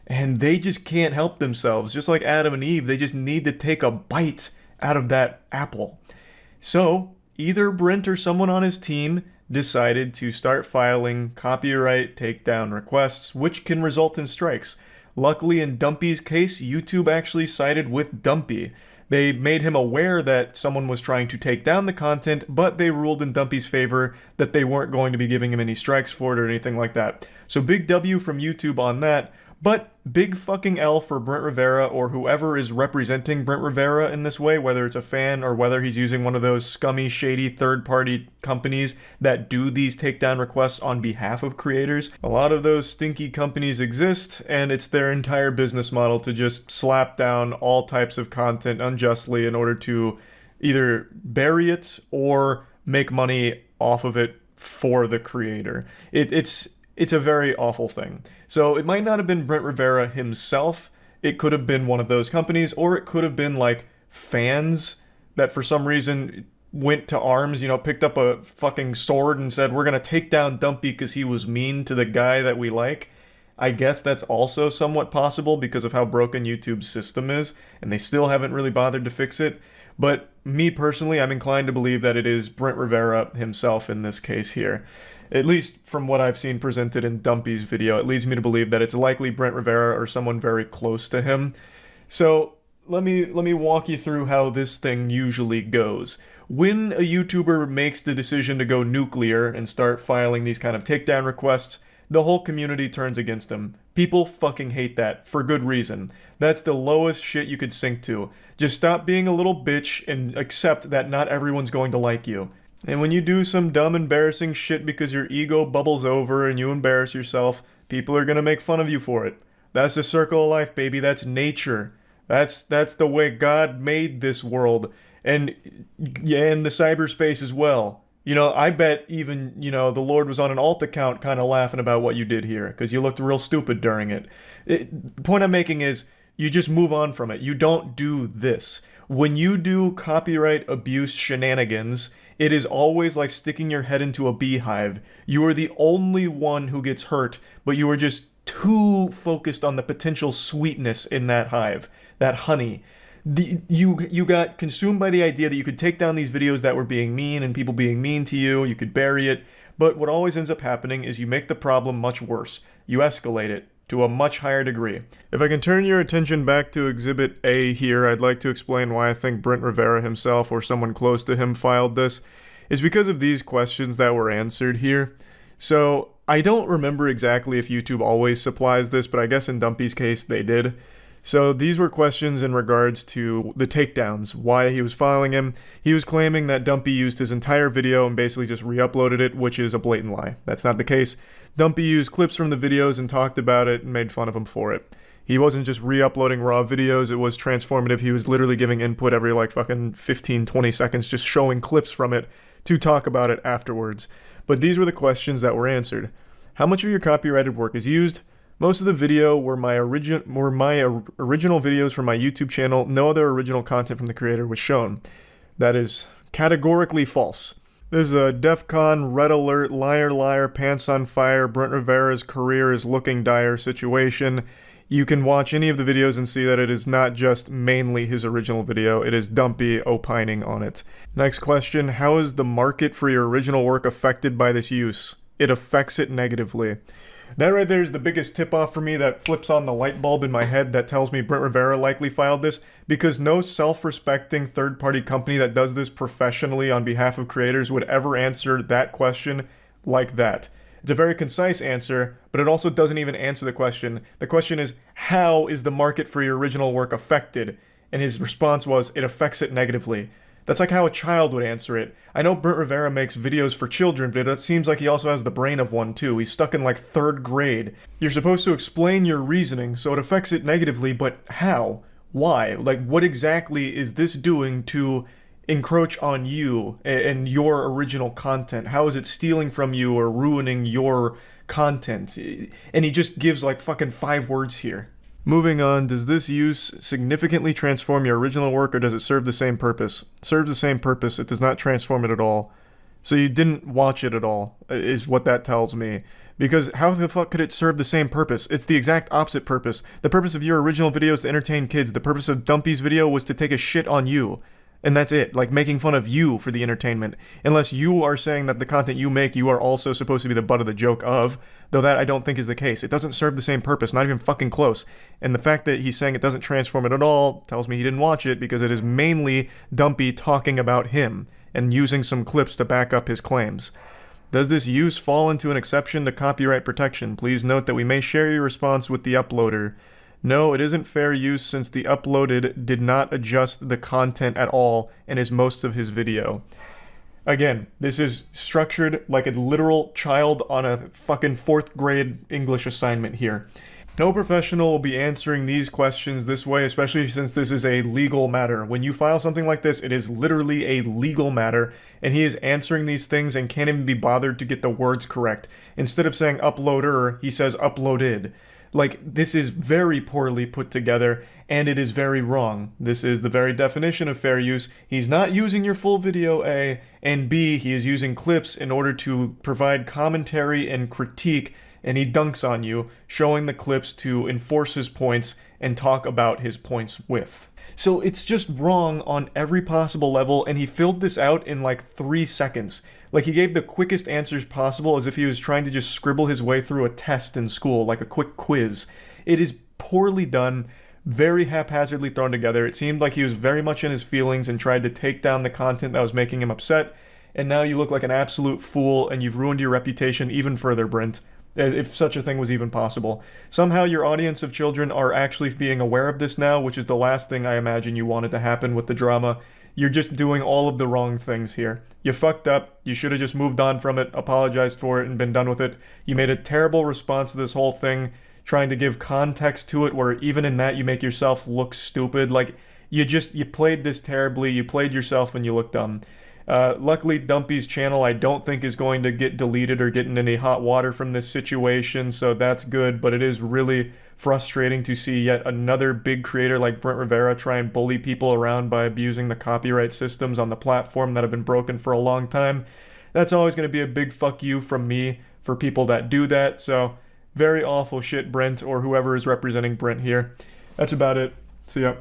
And they just can't help themselves. Just like Adam and Eve, they just need to take a bite out of that apple. So, either Brent or someone on his team decided to start filing copyright takedown requests, which can result in strikes. Luckily, in Dumpy's case, YouTube actually sided with Dumpy. They made him aware that someone was trying to take down the content, but they ruled in Dumpy's favor that they weren't going to be giving him any strikes for it or anything like that. So big W from YouTube on that, but big fucking L for Brent Rivera or whoever is representing Brent Rivera in this way, whether it's a fan or whether he's using one of those scummy, shady third-party companies that do these takedown requests on behalf of creators. A lot of those stinky companies exist, and it's their entire business model to just slap down all types of content unjustly in order to either bury it or make money off of it for the creator. It's a very awful thing. So it might not have been Brent Rivera himself. It could have been one of those companies, or it could have been like fans that for some reason went to arms, picked up a fucking sword and said, we're going to take down Dumpy because he was mean to the guy that we like. I guess that's also somewhat possible because of how broken YouTube's system is, and they still haven't really bothered to fix it. But me personally, I'm inclined to believe that it is Brent Rivera himself in this case here. At least from what I've seen presented in Dumpy's video, it leads me to believe that it's likely Brent Rivera or someone very close to him. So let me walk you through how this thing usually goes. When a YouTuber makes the decision to go nuclear and start filing these kind of takedown requests, the whole community turns against them. People fucking hate that, for good reason. That's the lowest shit you could sink to. Just stop being a little bitch and accept that not everyone's going to like you. And when you do some dumb, embarrassing shit because your ego bubbles over and you embarrass yourself, people are gonna make fun of you for it. That's the circle of life, baby. That's nature. That's the way God made this world. And yeah, in the cyberspace as well. I bet even, the Lord was on an alt account kind of laughing about what you did here, because you looked real stupid during it. The point I'm making is, you just move on from it. You don't do this. When you do copyright abuse shenanigans, it is always like sticking your head into a beehive. You are the only one who gets hurt, but you are just too focused on the potential sweetness in that hive, that honey. You got consumed by the idea that you could take down these videos that were being mean and people being mean to you, you could bury it, but what always ends up happening is you make the problem much worse. You escalate it to a much higher degree. If I can turn your attention back to Exhibit A here, I'd like to explain why I think Brent Rivera himself or someone close to him filed this. It's because of these questions that were answered here. So, I don't remember exactly if YouTube always supplies this, but I guess in Dumpy's case they did. So these were questions in regards to the takedowns, why he was filing him. He was claiming that Dumpy used his entire video and basically just re-uploaded it, which is a blatant lie. That's not the case. Dumpy used clips from the videos and talked about it and made fun of him for it. He wasn't just re-uploading raw videos, it was transformative. He was literally giving input every fucking 15, 20 seconds, just showing clips from it to talk about it afterwards. But these were the questions that were answered. How much of your copyrighted work is used? Most of the video were my original videos from my YouTube channel. No other original content from the creator was shown. That is categorically false. This is a DEFCON, red alert, liar, liar, pants on fire, Brent Rivera's career is looking dire situation. You can watch any of the videos and see that it is not just mainly his original video, it is Dumpy opining on it. Next question, how is the market for your original work affected by this use? It affects it negatively. That right there is the biggest tip-off for me that flips on the light bulb in my head that tells me Brent Rivera likely filed this, because no self-respecting third-party company that does this professionally on behalf of creators would ever answer that question like that. It's a very concise answer, but it also doesn't even answer the question. The question is, how is the market for your original work affected? And his response was, it affects it negatively. That's like how a child would answer it. I know Brent Rivera makes videos for children, but it seems like he also has the brain of one too. He's stuck in 3rd grade. You're supposed to explain your reasoning, so it affects it negatively, but how? Why? What exactly is this doing to encroach on you and your original content? How is it stealing from you or ruining your content? And he just gives like fucking 5 words here. Moving on, does this use significantly transform your original work, or does it serve the same purpose? Serves the same purpose. It does not transform it at all. So you didn't watch it at all, is what that tells me. Because how the fuck could it serve the same purpose? It's the exact opposite purpose. The purpose of your original video is to entertain kids. The purpose of Dumpy's video was to take a shit on you. And that's it, like making fun of you for the entertainment. Unless you are saying that the content you make, you are also supposed to be the butt of the joke of, though that I don't think is the case. It doesn't serve the same purpose, not even fucking close. And the fact that he's saying it doesn't transform it at all tells me he didn't watch it, because it is mainly Dumpy talking about him and using some clips to back up his claims. Does this use fall into an exception to copyright protection? Please note that we may share your response with the uploader. No, it isn't fair use since the uploaded did not adjust the content at all and is most of his video. Again, this is structured like a literal child on a fucking 4th grade English assignment here. No professional will be answering these questions this way, especially since this is a legal matter. When you file something like this, it is literally a legal matter, and he is answering these things and can't even be bothered to get the words correct. Instead of saying uploader, he says uploaded. Like, this is very poorly put together, and it is very wrong. This is the very definition of fair use. He's not using your full video, A, and B, he is using clips in order to provide commentary and critique, and he dunks on you, showing the clips to enforce his points and talk about his points with. So it's just wrong on every possible level, and he filled this out in like 3 seconds. Like, he gave the quickest answers possible as if he was trying to just scribble his way through a test in school, like a quick quiz. It is poorly done, very haphazardly thrown together. It seemed like he was very much in his feelings and tried to take down the content that was making him upset, and now you look like an absolute fool, and you've ruined your reputation even further, Brent. If such a thing was even possible. Somehow your audience of children are actually being aware of this now, which is the last thing I imagine you wanted to happen with the drama. You're just doing all of the wrong things here. You fucked up, you should have just moved on from it, apologized for it, and been done with it. You made a terrible response to this whole thing, trying to give context to it, where even in that you make yourself look stupid. Like, you played this terribly, you played yourself, and you look dumb. Luckily, Dumpy's channel I don't think is going to get deleted or get in any hot water from this situation, so that's good, but it is really frustrating to see yet another big creator like Brent Rivera try and bully people around by abusing the copyright systems on the platform that have been broken for a long time. That's always going to be a big fuck you from me for people that do that, so very awful shit, Brent, or whoever is representing Brent here. That's about it. See ya.